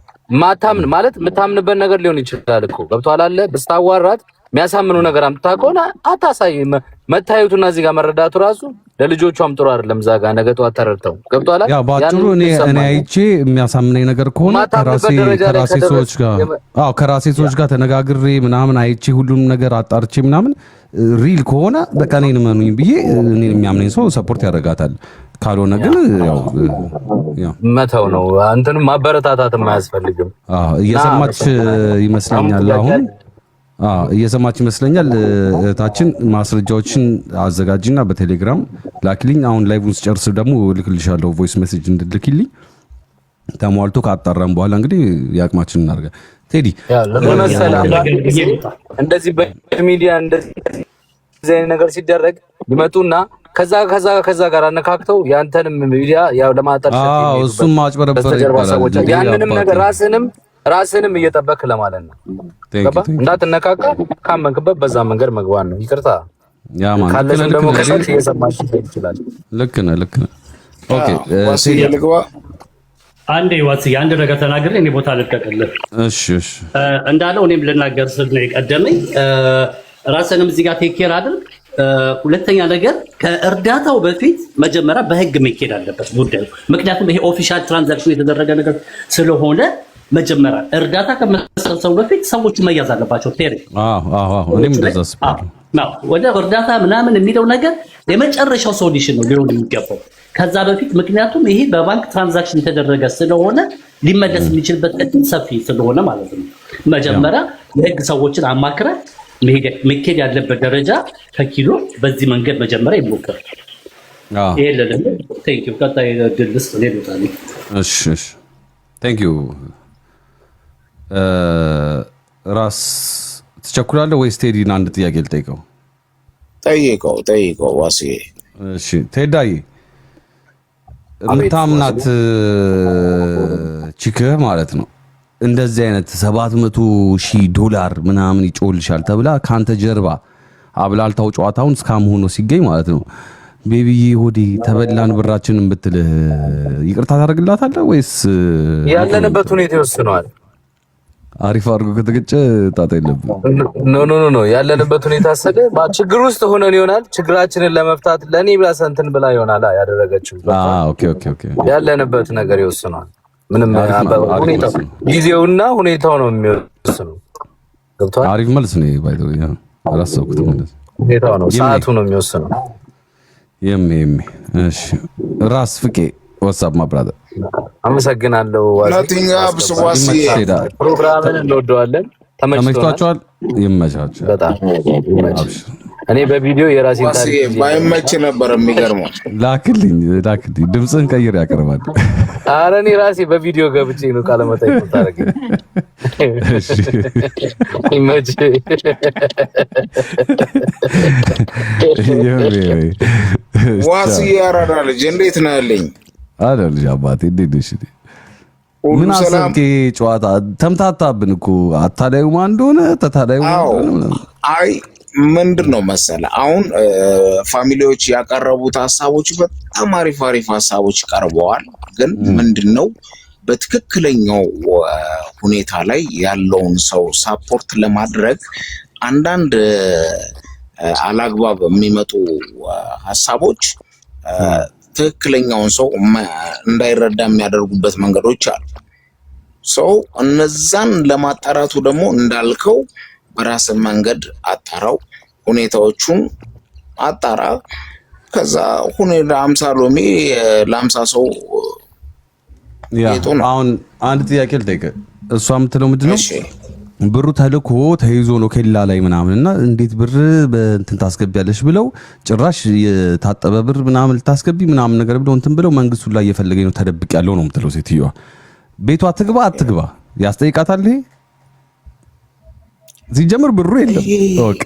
ማታምን ማለት የምታምንበት ነገር ሊሆን ይችላል እኮ ገብቷል አለ ብስታዋራት የሚያሳምኑ ነገር አምጥታ ከሆነ አታሳይ። መታየቱና እዚህ ጋር መረዳቱ ራሱ ለልጆቿም ጥሩ አይደለም። እዛ ጋር ነገ ጠዋት ተረድተው ገብቷል አይደል? ያ ባጭሩ እኔ አይቼ የሚያሳምነኝ ነገር ከሆነ ከራሴ ሰዎች ጋር ተነጋግሬ ምናምን አይቼ ሁሉም ነገር አጣርቼ ምናምን ሪል ከሆነ በቃ እኔን መኑኝ ብዬ እኔን የሚያምነኝ ሰው ሰፖርት ያደርጋታል። ካልሆነ ግን ያው መተው ነው። አንተንም ማበረታታትም አያስፈልግም። እየሰማች ይመስለኛል አሁን እየሰማች ይመስለኛል። እህታችን ማስረጃዎችን አዘጋጅና በቴሌግራም ላኪልኝ። አሁን ላይቭን ስጨርስ ደግሞ ልክልሻለሁ ቮይስ ሜሴጅ እንድልክልኝ። ተሟልቶ ካጣራም በኋላ እንግዲህ ያቅማችን እናርጋ። ቴዲ እንደዚህ በሚዲያ እንደዚህ ነገር ሲደረግ ይመጡና ከዛ ጋር አነካክተው ያንተንም ሚዲያ ያው ለማጠርሸት እሱም ማጭበረበር ይባላል። ያንንም ነገር ራስንም እየጠበክ ለማለት ነው። እንዳትነካካ ካመንክበት በዛ መንገድ መግባን ነው። ይቅርታ ካለሽም ደግሞ ከሰልፍ እየሰማሽ ይችላል። ልክ ነህ። ኦኬ አንዴ ዋትስ አንድ ነገር ተናግሬ እኔ ቦታ ልቀቅልህ። እሺ እንዳለው እኔም ልናገር ስል ነው የቀደመኝ። ራስንም እዚህ ጋር ቴክ ኬር አድርግ። ሁለተኛ ነገር ከእርዳታው በፊት መጀመሪያ በህግ መሄድ አለበት ጉዳዩ። ምክንያቱም ይሄ ኦፊሻል ትራንዛክሽን የተደረገ ነገር ስለሆነ መጀመሪያ እርዳታ ከመሰብሰቡ በፊት ሰዎቹ መያዝ አለባቸው። ቴሪ እኔም እንደዛ አስባለሁ። ወደ እርዳታ ምናምን የሚለው ነገር የመጨረሻው ሶሉሽን ነው ሊሆን የሚገባው ከዛ በፊት። ምክንያቱም ይሄ በባንክ ትራንዛክሽን የተደረገ ስለሆነ ሊመለስ የሚችልበት እድል ሰፊ ስለሆነ ማለት ነው። መጀመሪያ የህግ ሰዎችን አማክረ መሄድ ያለበት ደረጃ ከኪሎ በዚህ መንገድ መጀመሪያ ይሞከር። ይሄ ለለም ቴንክ ዩ ቀጣይ ድልስ ሌሎታል። እሺ ቴንክ ዩ። ራስ ትቸኩላለህ ወይስ ቴዲን አንድ ጥያቄ ልጠይቀው? ጠይቀው ዋሴ። እሺ ቴዳይ የምታምናት ቺክህ ማለት ነው እንደዚህ አይነት $700,000 ምናምን ይጮልሻል ተብላ ካንተ ጀርባ አብላልታው ጨዋታውን እስካም ሆኖ ሲገኝ ማለት ነው ቤቢዬ ሆዴ ተበላን ብራችንን ብትልህ ይቅርታ ታደርግላታለህ ወይስ ያለንበት ሁኔታ ይወስነዋል? አሪፍ አድርጎ ከተገጨ ጣጣ የለብም። ኖ ያለንበት ሁኔታ ሰደ ችግር ውስጥ ሆነን ይሆናል ችግራችንን ለመፍታት ለኔ ብላ ሰንትን ብላ ይሆናል ያደረገችው። ኦኬ ያለንበት ነገር ይወስነዋል። ምንም ጊዜውና ሁኔታው ነው የሚወስነው። ገብቶሃል? አሪፍ መልስ ነው ባይ ዘ ወይ አላሰብኩትም። ሁኔታው ነው ሰዓቱ ነው የሚወስነው። እሺ ራስ ፍቄ ወሳብ ማብራደ አመሰግናለሁ። ናቲንግ አፕስ ዋሲ ፕሮግራምን እንወደዋለን። ተመችቷቸዋል። ይመቻቸው በጣም ይመቻቸው። እኔ በቪዲዮ የራሴን ታሪክ ባይመች ነበር የሚገርመው። ላክልኝ ድምፅህን ቀይር ያቀርባል። ኧረ እኔ ራሴ በቪዲዮ ገብቼ ነው ቃለ መጠይቅ ታደርገኝ። እሺ ይመች ዋሲ ያራዳ ልጅ እንዴት ነህ ልኝ አለ ልጅ አባቴ እንዴት ነሽ? ምን አሰብክ? ጨዋታ ተምታታብን እኮ አታላዩ ማን እንደሆነ ተታላዩ ማን እንደሆነ። አይ ምንድን ነው መሰለህ አሁን ፋሚሊዎች ያቀረቡት ሀሳቦች በጣም አሪፍ ሀሳቦች ቀርበዋል። ግን ምንድን ነው በትክክለኛው ሁኔታ ላይ ያለውን ሰው ሳፖርት ለማድረግ አንዳንድ አላግባብ የሚመጡ ሀሳቦች ትክክለኛውን ሰው እንዳይረዳ የሚያደርጉበት መንገዶች አሉ። ሰው እነዛን ለማጣራቱ ደግሞ እንዳልከው በራስ መንገድ አጣራው፣ ሁኔታዎቹን አጣራ። ከዛ ሁኔታ 50 ሎሚ ለ50 ሰው አሁን አንድ ጥያቄ ልጠይቅህ። እሷ የምትለው ምንድን ነው? ብሩ ተልኮ ተይዞ ነው ኬላ ላይ ምናምንና እንዴት ብር በእንትን ታስገቢያለሽ ብለው ጭራሽ የታጠበ ብር ምናምን ልታስገቢ ምናምን ነገር ብለው እንትን ብለው መንግስቱ ላይ እየፈለገኝ ነው ተደብቅ ያለው ነው የምትለው ሴትዮዋ። ቤቷ አትግባ ያስጠይቃታል። ይሄ ሲጀምር ብሩ የለም ወቅ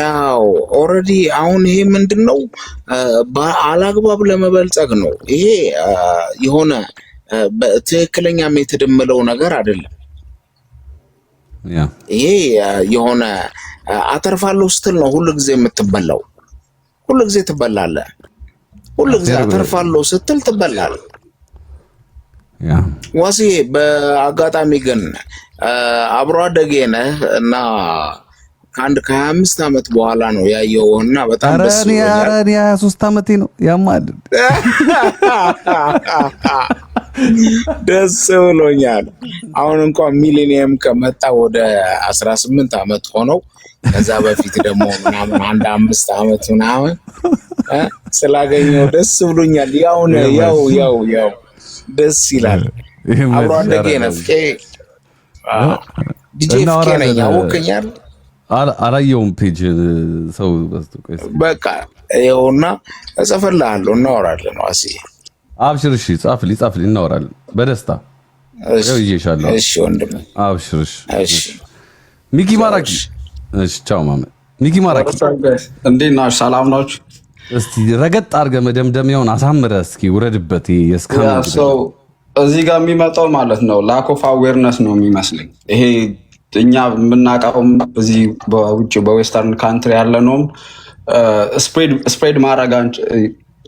ያው ኦልሬዲ አሁን ይሄ ምንድነው በአላግባብ ለመበልጸግ ነው። ይሄ የሆነ በትክክለኛ ሜተድ የምለው ነገር አይደለም። ይሄ የሆነ አተርፋለሁ ስትል ነው ሁሉ ጊዜ የምትበላው። ሁሉ ጊዜ ትበላለህ። ሁሉ ጊዜ አተርፋለሁ ስትል ትበላለህ። ዋሲ በአጋጣሚ ግን አብሮ አደጌ ነህ እና ከአንድ ከ25 ዓመት በኋላ ነው ያየውና በጣም ደስ ብሎኛል። 23 ዓመቴ ነው ያማል። ደስ ብሎኛል። አሁን እንኳን ሚሊኒየም ከመጣ ወደ 18 ዓመት ሆነው። ከዛ በፊት ደግሞ ምናምን አንድ 5 ዓመት ምናምን ስላገኘው ደስ ብሎኛል። ያው ደስ ይላል። አብሮ አደጌ ነህ ፍቄ። ዲጄ ፍቄ ነኝ። አውቀኛል አላየውም ፔጅ ሰው በቃ ይኸውና እጽፍልሃለሁ፣ እናወራለን። ዋሲ አብሽር። እሺ ጻፍልኝ እናወራለን በደስታ። ይዤሻለሁ። እሺ ወንድም አብሽር። እሺ ሚኪ ማራኪ። እሺ ቻው ማማ ሚኪ ማራኪ። እንዴት ናችሁ? ሰላም ናችሁ? እስቲ ረገጥ አድርገህ መደምደሚያውን አሳምረህ እስኪ ውረድበት። እዚህ ጋር የሚመጣው ማለት ነው ላክ ኦፍ አዌርነስ ነው የሚመስለኝ። ይሄ እኛ የምናውቀው እዚህ በውጭ በዌስተርን ካንትሪ ያለ ነውም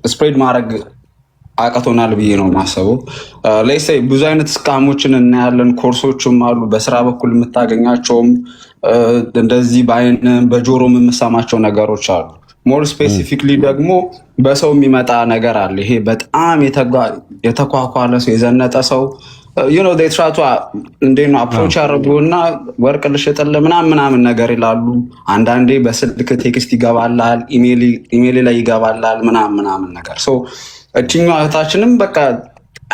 ስፕሬድ ማድረግ አቅቶናል ብዬ ነው የማስበው። ለይሴ ብዙ አይነት ስካሞችን እናያለን። ኮርሶችም አሉ በስራ በኩል የምታገኛቸውም እንደዚህ በአይን በጆሮም የምሰማቸው ነገሮች አሉ። ሞር ስፔሲፊክሊ ደግሞ በሰው የሚመጣ ነገር አለ። ይሄ በጣም የተኳኳለ ሰው የዘነጠ ሰው ትራቱ እንዴት ነው አፕሮች ያደረጉና ወርቅ ልሽጥልህ ምናምን ነገር ይላሉ። አንዳንዴ በስልክ ቴክስት ይገባላል፣ ኢሜይል ላይ ይገባላል ምናምን ነገር። እችኛዋ እህታችንም በቃ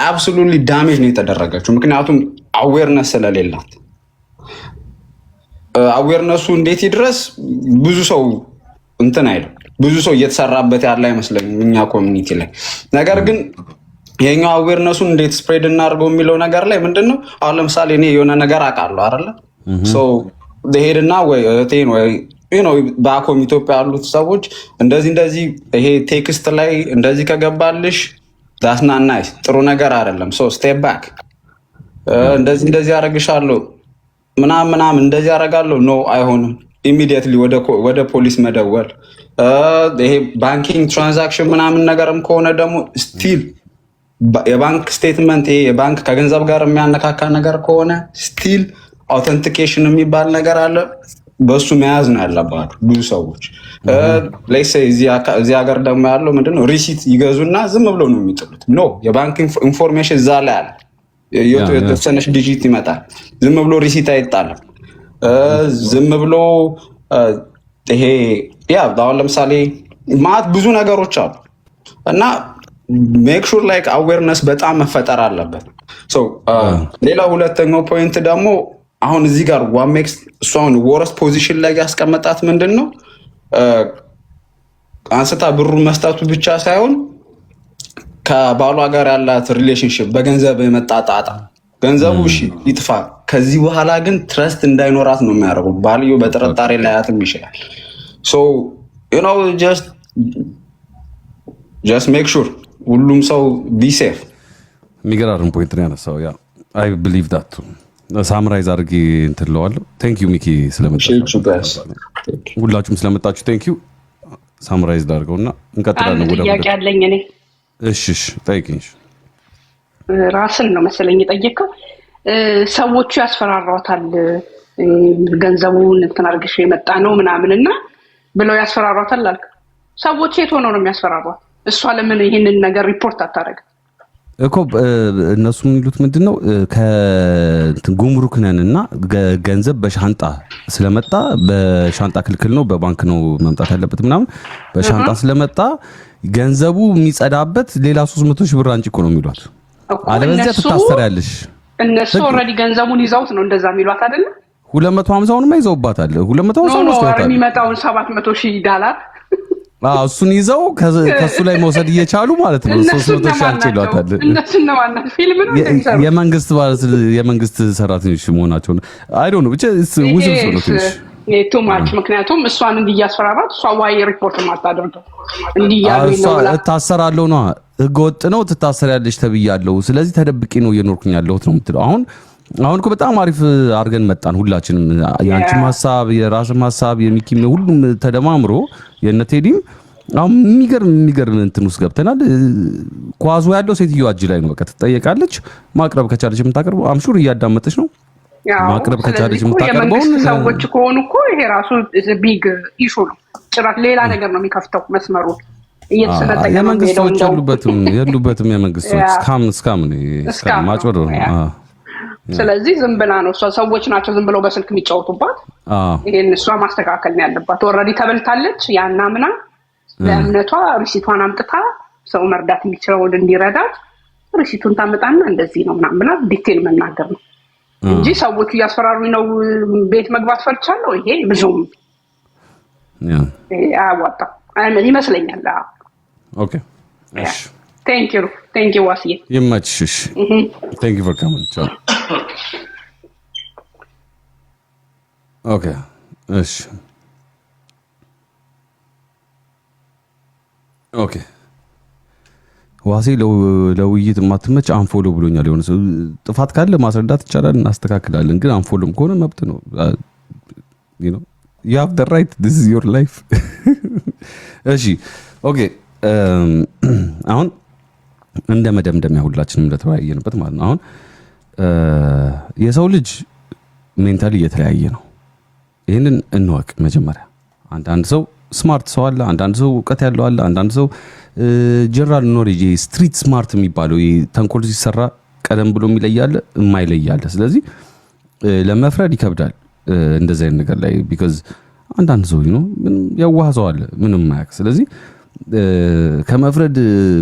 አብሶሉትሊ ዳሜጅ ነው የተደረገችው። ምክንያቱም አዌርነስ ስለሌላት። አዌርነሱ እንዴት ይድረስ ብዙ ሰው እንትን አይደለም፣ ብዙ ሰው እየተሰራበት ያለ አይመስለኝም እኛ ኮሚኒቲ ላይ። ነገር ግን የኛው አዌርነሱን እንዴት ስፕሬድ እናድርገው የሚለው ነገር ላይ ምንድነው አሁን ለምሳሌ እኔ የሆነ ነገር አውቃለሁ አይደለ? ሄድና ወይ እህቴን ወይ በአኮም ኢትዮጵያ ያሉት ሰዎች እንደዚህ ይሄ ቴክስት ላይ እንደዚህ ከገባልሽ ዳስና ናይስ ጥሩ ነገር አይደለም። ስቴፕ ባክ እንደዚህ ያደርግሻለሁ ምናምን እንደዚህ ያደርጋለሁ ኖ አይሆንም። ኢሚዲየትሊ ወደ ፖሊስ መደወል። ይሄ ባንኪንግ ትራንዛክሽን ምናምን ነገርም ከሆነ ደግሞ ስቲል የባንክ ስቴትመንት ይሄ የባንክ ከገንዘብ ጋር የሚያነካካ ነገር ከሆነ ስቲል አውተንቲኬሽን የሚባል ነገር አለ። በሱ መያዝ ነው ያለባቸው ብዙ ሰዎች። እዚህ ሀገር ደግሞ ያለው ምንድነው ሪሲት ይገዙና ዝም ብሎ ነው የሚጥሉት። ኖ የባንክ ኢንፎርሜሽን እዛ ላይ አለ። የተወሰነች ዲጂት ይመጣል። ዝም ብሎ ሪሲት አይጣልም። ዝም ብሎ ይሄ አሁን ለምሳሌ ማለት ብዙ ነገሮች አሉ እና ሜክ ሹር ላይክ አዌርነስ በጣም መፈጠር አለበት። ሌላ ሁለተኛው ፖይንት ደግሞ አሁን እዚህ ጋር ዋን ሜክስ እሷን ወረስት ፖዚሽን ላይ ያስቀመጣት ምንድን ነው አንስታ ብሩን መስጠቱ ብቻ ሳይሆን ከባሏ ጋር ያላት ሪሌሽንሽፕ በገንዘብ የመጣጣጣ ገንዘቡ እሺ ይጥፋ፣ ከዚህ በኋላ ግን ትረስት እንዳይኖራት ነው የሚያደርጉ። ባልዮ በጥርጣሬ ላያትም ይችላል። ሶ ዩ ኖ ጀስት ሜክ ሹር ሁሉም ሰው ቢ ሴፍ። የሚገራርም ፖይንት ነው ያነሳው። ያ አይ ቢሊቭ ዳት ሳምራይዝ አድርጌ እንትን እለዋለሁ። ቴንክ ዩ ሚኪ ስለመጣችሁ፣ ሁላችሁም ስለመጣችሁ ቴንክ ዩ። ሳምራይዝ ላድርገውና እንቀጥላለን። ወደ ጥያቄ አለኝ እኔ። እሺ ጠይቅኝ። ራስን ነው መሰለኝ የጠየቀው። ሰዎቹ ያስፈራሯታል ገንዘቡን እንትን አድርገሽ የመጣ ነው ምናምንና ብለው ያስፈራሯታል አልክ። ሰዎች የት ሆነው ነው የሚያስፈራሯት? እሷ ለምን ይሄንን ነገር ሪፖርት አታደርግም እኮ? እነሱ የሚሉት ምንድነው ከጉምሩክ ነን እና ገንዘብ በሻንጣ ስለመጣ በሻንጣ ክልክል ነው፣ በባንክ ነው መምጣት ያለበት ምናምን። በሻንጣ ስለመጣ ገንዘቡ የሚጸዳበት ሌላ 300 ሺህ ብር አንጭ እኮ ነው የሚሏት። አለበለዚያ ትታሰሪያለሽ። እነሱ ኦልሬዲ ገንዘቡን ይዘውት ነው እንደዛ የሚሏት አይደለ? 250ውን ይዘውባታል። 250 ነው የሚመጣውን $700,000 እሱን ይዘው ከሱ ላይ መውሰድ እየቻሉ ማለት ነው። 300 ሺህ አንቺ ይሏታል። እነሱ ነው ዋና ፊልም ነው የመንግስት ሰራተኞች መሆናቸው ነው። አይ ዶንት ኖ ብቻ ውስብስብ ነው ትንሽ ቱ ማች። ምክንያቱም እሷን እንዲያስፈራራት እሷ ዋይ ሪፖርት ማታደርገው እንዲያሉ ነው። እታሰራለሁ ነው ህገወጥ ነው ትታሰሪያለሽ ተብያለሁ። ስለዚህ ተደብቄ ነው እየኖርኩኝ ያለሁት ነው የምትለው። አሁን እኮ በጣም አሪፍ አድርገን መጣን ሁላችንም። የአንቺም ሀሳብ የራስም ሀሳብ የሚኪም ሁሉም ተደማምሮ የእነ ቴዲም አሁን የሚገርም እንትን ውስጥ ገብተናል። ኳዙ ያለው ሴትዮዋ እጅ ላይ ነው። በቃ ትጠየቃለች። ማቅረብ ከቻለች የምታቀርበው አምሹር እያዳመጠች ነው። ማቅረብ ከቻለች የምታቀርበው ሰዎች ከሆኑ እኮ ይሄ ራሱ ቢግ ኢሹ ነው። ጭራት ሌላ ነገር ነው የሚከፍተው መስመሩ እየተሰነጠቀ ነው። የመንግስት ሰዎች የሉበትም የመንግስት ሰዎች ስካም ማጭበርበር ነው። ስለዚህ ዝም ብላ ነው እሷ ሰዎች ናቸው ዝም ብለው በስልክ የሚጫወቱባት። ይሄን እሷ ማስተካከል ነው ያለባት። ኦልሬዲ ተበልታለች። ያና ምና ለእምነቷ ሪሲቷን አምጥታ ሰው መርዳት የሚችለውን እንዲረዳት ሪሲቱን ታመጣና እንደዚህ ነው ምናምን ብላ ዲቴል መናገር ነው እንጂ ሰዎቹ እያስፈራሩኝ ነው ቤት መግባት ፈርቻለሁ ይሄ ብዙም አያዋጣም ይመስለኛል። ኦኬ እሺ ቴንክ ዩ ዋስዬ ይመችሽ። ቴንክ ዩ ፎር ካሚንግ ቻው። ኦኬ እሺ ኦኬ ዋሴ ለውይይት የማትመች አንፎሎ ብሎኛል። የሆነ ሰው ጥፋት ካለ ማስረዳት ይቻላል፣ እናስተካክላለን። ግን አንፎሎም ከሆነ መብት ነው። you know you have the right, this is your life። እሺ ኦኬ አሁን እንደ መደምደሚያ ሁላችንም እንደተወያየንበት ማለት ነው። አሁን የሰው ልጅ ሜንታሊ እየተለያየ ነው። ይህንን እንወቅ መጀመሪያ። አንዳንድ ሰው ስማርት ሰው አለ፣ አንዳንድ ሰው እውቀት ያለው አለ፣ አንዳንድ ሰው ጀነራል ኖሌጅ ስትሪት ስማርት የሚባለው ተንኮል ሲሰራ ቀደም ብሎ የሚለያለ የማይለያለ። ስለዚህ ለመፍረድ ይከብዳል እንደዚህ አይነት ነገር ላይ ቢካዝ አንዳንድ ሰው ነው ያዋህ ሰው አለ ምንም ማያውቅ። ስለዚህ ከመፍረድ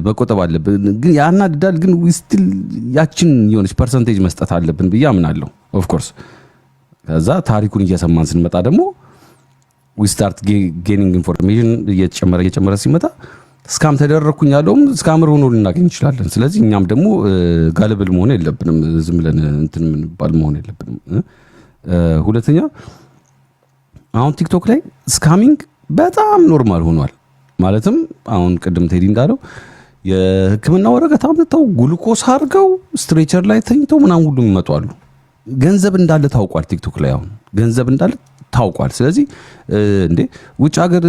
መቆጠብ አለብን። ግን ያናድዳል። ግን ስቲል ያችን የሆነች ፐርሰንቴጅ መስጠት አለብን ብዬ አምናለሁ። ኦፍ ኮርስ ከዛ ታሪኩን እየሰማን ስንመጣ ደግሞ we start gaining information እየጨመረ ሲመጣ ስካም ተደረኩኝ ያለውም ስካምር ሆኖ ልናገኝ እንችላለን። ስለዚህ እኛም ደግሞ ጋለብል መሆን የለብንም፣ ዝም ብለን እንትን ምንባል መሆን የለብንም። ሁለተኛ አሁን ቲክቶክ ላይ ስካሚንግ በጣም ኖርማል ሆኗል። ማለትም አሁን ቅድም ቴዲ እንዳለው የሕክምና ወረቀት አምጥተው ግሉኮስ አድርገው ስትሬቸር ላይ ተኝተው ምናምን ሁሉ ይመጣሉ። ገንዘብ እንዳለ ታውቋል። ቲክቶክ ላይ አሁን ገንዘብ እንዳለ ታውቋል። ስለዚህ እንዴ ውጭ ሀገር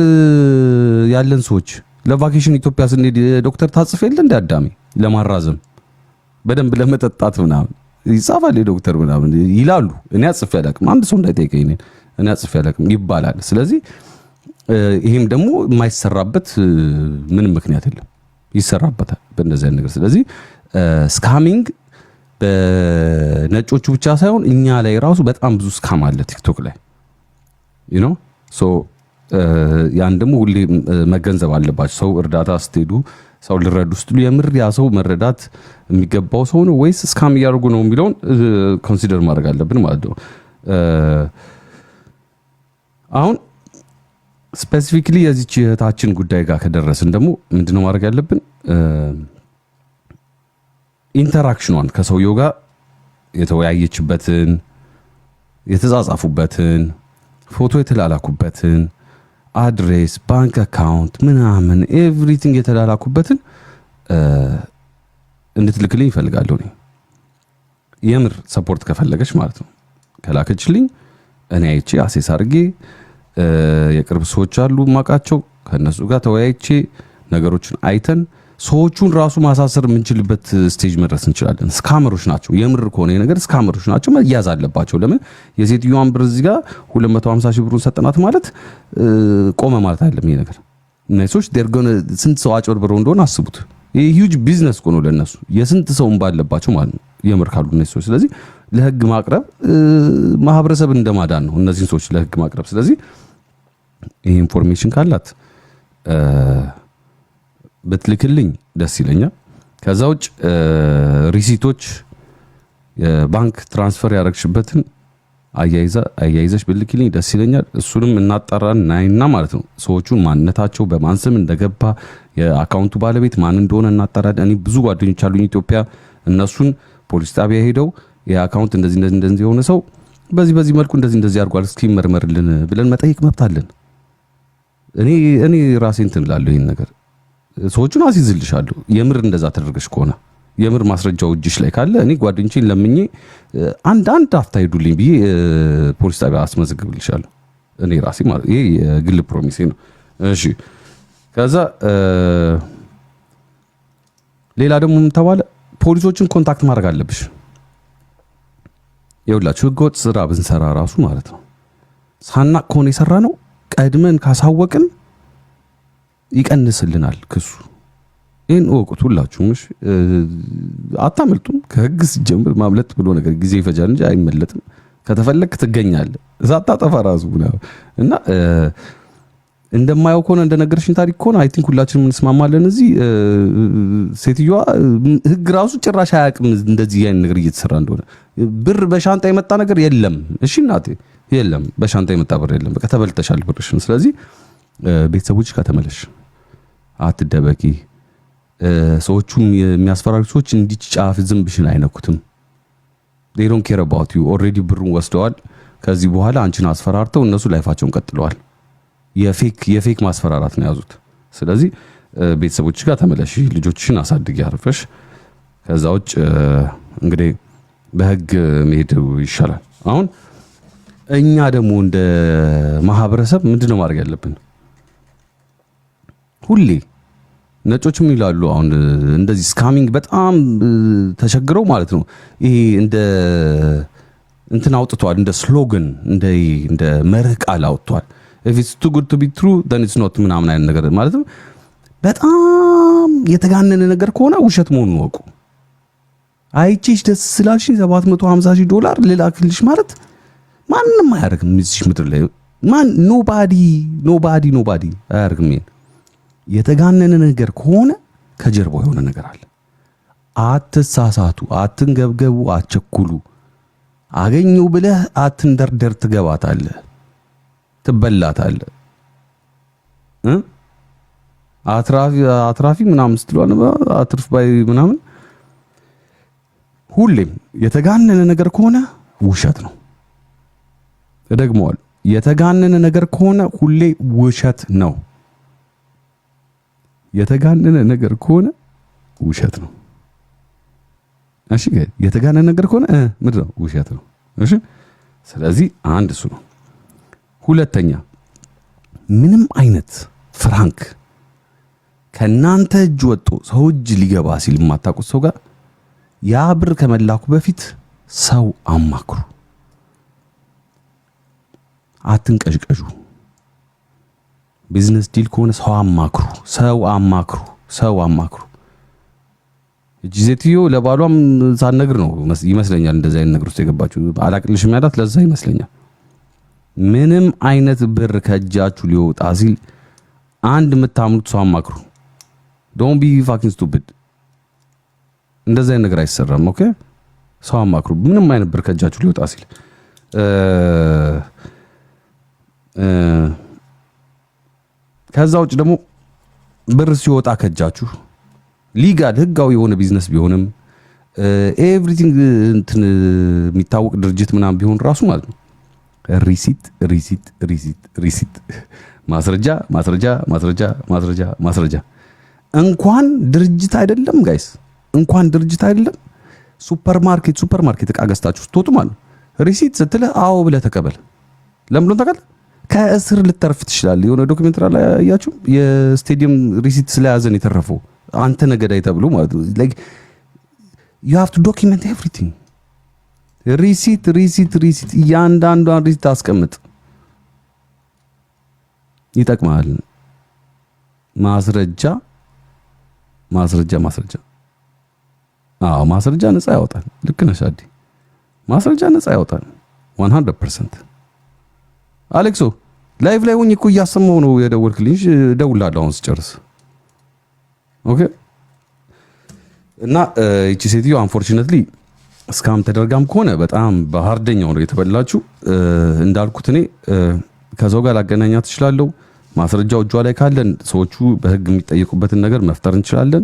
ያለን ሰዎች ለቫኬሽን ኢትዮጵያ ስንሄድ ዶክተር ታጽፍ የለ እንደ አዳሚ ለማራዘም በደንብ ለመጠጣት ምናምን ይጻፋል ዶክተር ምናምን ይላሉ። እኔ አጽፌ አላውቅም። አንድ ሰው እንዳይጠይቀኝ እኔ አጽፌ አላውቅም ይባላል። ስለዚህ ይሄም ደግሞ የማይሰራበት ምንም ምክንያት የለም፣ ይሰራበታል በእንደዚህ ነገር። ስለዚህ ስካሚንግ በነጮቹ ብቻ ሳይሆን እኛ ላይ ራሱ በጣም ብዙ ስካም አለ ቲክቶክ ላይ you know so ያን ደግሞ ሁሌ መገንዘብ አለባችሁ። ሰው እርዳታ ስትሄዱ ሰው ልረዱ ስትሉ የምር ያ ሰው መረዳት የሚገባው ሰው ነው ወይስ ስካም እያደረጉ ነው የሚለውን ኮንሲደር ማድረግ አለብን ማለት ነው። አሁን ስፔሲፊክሊ የዚች እህታችን ጉዳይ ጋር ከደረስን ደግሞ ምንድነው ማድረግ ያለብን? ኢንተራክሽኗን ከሰውየው ጋር የተወያየችበትን፣ የተጻጻፉበትን፣ ፎቶ የተላላኩበትን፣ አድሬስ፣ ባንክ አካውንት ምናምን ኤቭሪቲንግ የተላላኩበትን እንድትልክልኝ ይፈልጋለሁ። እኔ የምር ሰፖርት ከፈለገች ማለት ነው ከላከችልኝ እኔ አይቼ አሴስ አድርጌ የቅርብ ሰዎች አሉ ማቃቸው ከነሱ ጋር ተወያይቼ ነገሮችን አይተን ሰዎቹን ራሱ ማሳሰር የምንችልበት ስቴጅ መድረስ እንችላለን። ስካመሮች ናቸው የምር ከሆነ ነገር ስካመሮች ናቸው መያዝ አለባቸው። ለምን የሴትዮዋን ብር እዚህ ጋር 250 ሺህ ብሩን ሰጠናት ማለት ቆመ ማለት አይደለም። ይሄ ነገር እነዚህ ሰዎች ደርገን ስንት ሰው አጭበርብረው እንደሆነ አስቡት። ይሄ ሂውጅ ቢዝነስ ነው ለነሱ የስንት ሰው ባለባቸው ማለት ነው የምር ካሉ እነዚህ ሰዎች። ስለዚህ ለህግ ማቅረብ ማህበረሰብ እንደማዳን ነው እነዚህን ሰዎች ለህግ ማቅረብ። ስለዚህ ይሄ ኢንፎርሜሽን ካላት በትልክልኝ ደስ ይለኛል። ከዛ ውጭ ሪሲቶች የባንክ ትራንስፈር ያደረግሽበትን አያይዘሽ ብልክልኝ ደስ ይለኛል። እሱንም እናጣራን ናይና ማለት ነው ሰዎቹን ማንነታቸው በማን ስም እንደገባ የአካውንቱ ባለቤት ማን እንደሆነ እናጣራለን። እኔ ብዙ ጓደኞች አሉኝ ኢትዮጵያ እነሱን ፖሊስ ጣቢያ ሄደው የአካውንት እንደዚህ የሆነ ሰው በዚህ መልኩ እንደዚህ አድርጓል እስኪ መርመርልን ብለን መጠየቅ መብት አለን። እኔ ራሴ እንትን እላለሁ ይሄን ነገር ሰዎቹን አስይዝልሻለሁ። የምር እንደዛ ተደርገሽ ከሆነ የምር ማስረጃው እጅሽ ላይ ካለ እኔ ጓደኞቼን ለምኜ አንድ አፍታ ሄዱልኝ ብዬ ፖሊስ ጣቢያ አስመዘግብልሻለሁ። እኔ ራሴ ማለት ይሄ የግል ፕሮሚሴ ነው። እሺ ከዛ ሌላ ደግሞ ምን ተባለ? ፖሊሶችን ኮንታክት ማድረግ አለብሽ። ይኸውላችሁ ህገወጥ ስራ ብንሰራ ራሱ ማለት ነው ሳናቅ ከሆነ የሰራ ነው ቀድመን ካሳወቅን ይቀንስልናል ክሱ። ይሄን ወቁት ሁላችሁም። እሺ አታመልጡም። ከህግ ሲጀምር ማምለጥ ብሎ ነገር ጊዜ ይፈጃል እንጂ አይመለጥም። ከተፈለክ ትገኛለህ ሳታጠፋ ራሱ እና እንደማያው ከሆነ እንደነገርሽኝ ታሪክ ከሆነ አይ ቲንክ ሁላችንም እንስማማለን። እዚህ ሴትዮዋ ህግ ራሱ ጭራሽ አያውቅም እንደዚህ ያን ነገር እየተሰራ እንደሆነ። ብር በሻንጣ የመጣ ነገር የለም። እሺ እናቴ የለም፣ በሻንጣ የመጣ ብር የለም። በቃ ተበልተሻል ብርሽን። ስለዚህ ቤተሰቦች ከተመለሽ አትደበቂ። ሰዎቹም የሚያስፈራሩ ሰዎች እንዲህ ጫፍ ዝምብሽን አይነኩትም። they don't care about you already ብሩን ወስደዋል። ከዚህ በኋላ አንቺን አስፈራርተው እነሱ ላይፋቸውን ቀጥለዋል። የፌክ ማስፈራራት ነው ያዙት። ስለዚህ ቤተሰቦች ጋር ተመለሽ፣ ልጆችሽን አሳድጊ አርፈሽ። ከዛ ውጭ እንግዲህ በህግ መሄድ ይሻላል። አሁን እኛ ደግሞ እንደ ማህበረሰብ ምንድነው ማድረግ ያለብን? ሁሌ ነጮችም ይላሉ አሁን እንደዚህ ስካሚንግ በጣም ተቸግረው ማለት ነው። ይሄ እንደ እንትን አውጥቷል፣ እንደ ስሎገን እንደ መርህ ቃል አውጥቷል። if it's too good to be true then it's not ምናምን አይነት ነገር ማለት ነው። በጣም የተጋነነ ነገር ከሆነ ውሸት መሆኑን ወቁ። አይቼሽ ደስ ስላልሽኝ $750,000 ልላክልሽ ማለት ማንንም አያደርግም እዚህ ምድር ላይ ማን ኖባዲ አያደርግም። የተጋነነ ነገር ከሆነ ከጀርባው የሆነ ነገር አለ። አትሳሳቱ፣ አትንገብገቡ፣ አትቸኩሉ። አገኘው ብለህ አትንደርደር፣ ትገባታለህ፣ ትበላታለህ። አትራፊ ምናምን ስትሏል አትርፍ ባይ ምናምን። ሁሌም የተጋነነ ነገር ከሆነ ውሸት ነው። እደግመዋለሁ፣ የተጋነነ ነገር ከሆነ ሁሌ ውሸት ነው። የተጋነነ ነገር ከሆነ ውሸት ነው። እሺ የተጋነነ ነገር ከሆነ ምንድን ነው? ውሸት ነው። እሺ ስለዚህ አንድ እሱ ነው። ሁለተኛ ምንም አይነት ፍራንክ ከናንተ እጅ ወጥቶ ሰው እጅ ሊገባ ሲል የማታውቁት ሰው ጋር ያ ብር ከመላኩ በፊት ሰው አማክሩ። አትንቀዥቀዡ። ቢዝነስ ዲል ከሆነ ሰው አማክሩ። እቺ ሴትዮ ለባሏም ሳትነግር ነው ይመስለኛል እንደዛ አይነት ነገር ውስጥ የገባችሁ። አላቅልሽም ያላት ለዛ ይመስለኛል። ምንም አይነት ብር ከእጃችሁ ሊወጣ ሲል አንድ የምታምኑት ሰው አማክሩ። ዶንት ቢ ፋኪንግ ስቱፒድ። እንደዛ አይነት ነገር አይሰራም። ኦኬ ሰው አማክሩ። ምንም አይነት ብር ከእጃችሁ ሊወጣ ሲል ከዛ ውጭ ደግሞ ብር ሲወጣ ከእጃችሁ ሊጋል ህጋዊ የሆነ ቢዝነስ ቢሆንም ኤቭሪቲንግ እንትን የሚታወቅ ድርጅት ምናምን ቢሆን ራሱ ማለት ነው ሪሲት ማስረጃ እንኳን ድርጅት አይደለም ጋይስ፣ እንኳን ድርጅት አይደለም ሱፐርማርኬት እቃ ገዝታችሁ ስትወጡ ማለት ነው ሪሲት ስትልህ አዎ ብለህ ተቀበል። ለምን ነው ታውቃለህ? ከእስር ልተርፍ ትችላለህ። የሆነ ዶክመንተሪ ላይ ያያችሁ የስቴዲየም ሪሲት ስለያዘን የተረፈው አንተ ነገዳይ ተብሎ ማለት ነው። ላይክ you have to document everything። ሪሲት እያንዳንዷን ሪሲት አስቀምጥ፣ ይጠቅማል። ማስረጃ አዎ ማስረጃ ነፃ ያወጣል። ልክ ነሽ አዲ፣ ማስረጃ ነፃ ያወጣል 100%። አሌክሶ ላይቭ ላይ ሆኜ እኮ እያሰማሁ ነው የደወልክልኝ። እደውልልሃለሁ አሁን ስጨርስ። ኦኬ። እና እቺ ሴትዮ አንፎርቹኔትሊ እስካም ተደርጋም ከሆነ በጣም በሃርደኛው ነው የተበላችሁ። እንዳልኩት እኔ ከሰው ጋር ላገናኛት እችላለሁ። ማስረጃው እጇ ላይ ካለን ሰዎቹ በህግ የሚጠየቁበትን ነገር መፍጠር እንችላለን።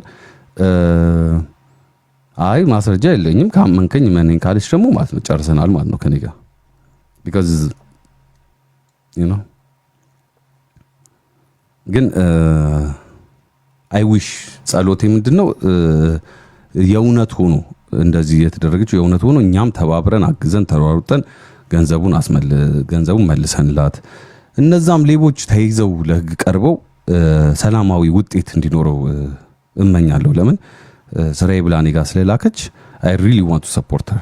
አይ ማስረጃ የለኝም ካመንከኝ መነኝ ካለች ደግሞ ማለት ነው ጨርሰናል ማለት ነው ከኔ ጋር because you know ግን አይ ዊሽ ጸሎቴ ምንድነው የእውነት ሆኖ እንደዚህ የተደረገችው የእውነት ሆኖ እኛም ተባብረን አግዘን ተሯሩጠን ገንዘቡን መልሰንላት እነዛም ሌቦች ተይዘው ለህግ ቀርበው ሰላማዊ ውጤት እንዲኖረው እመኛለሁ። ለምን ስራዬ ብላ እኔ ጋር ስለላከች I really want to support her።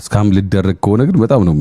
ስካም ልደረግ ከሆነ ግን በጣም ነው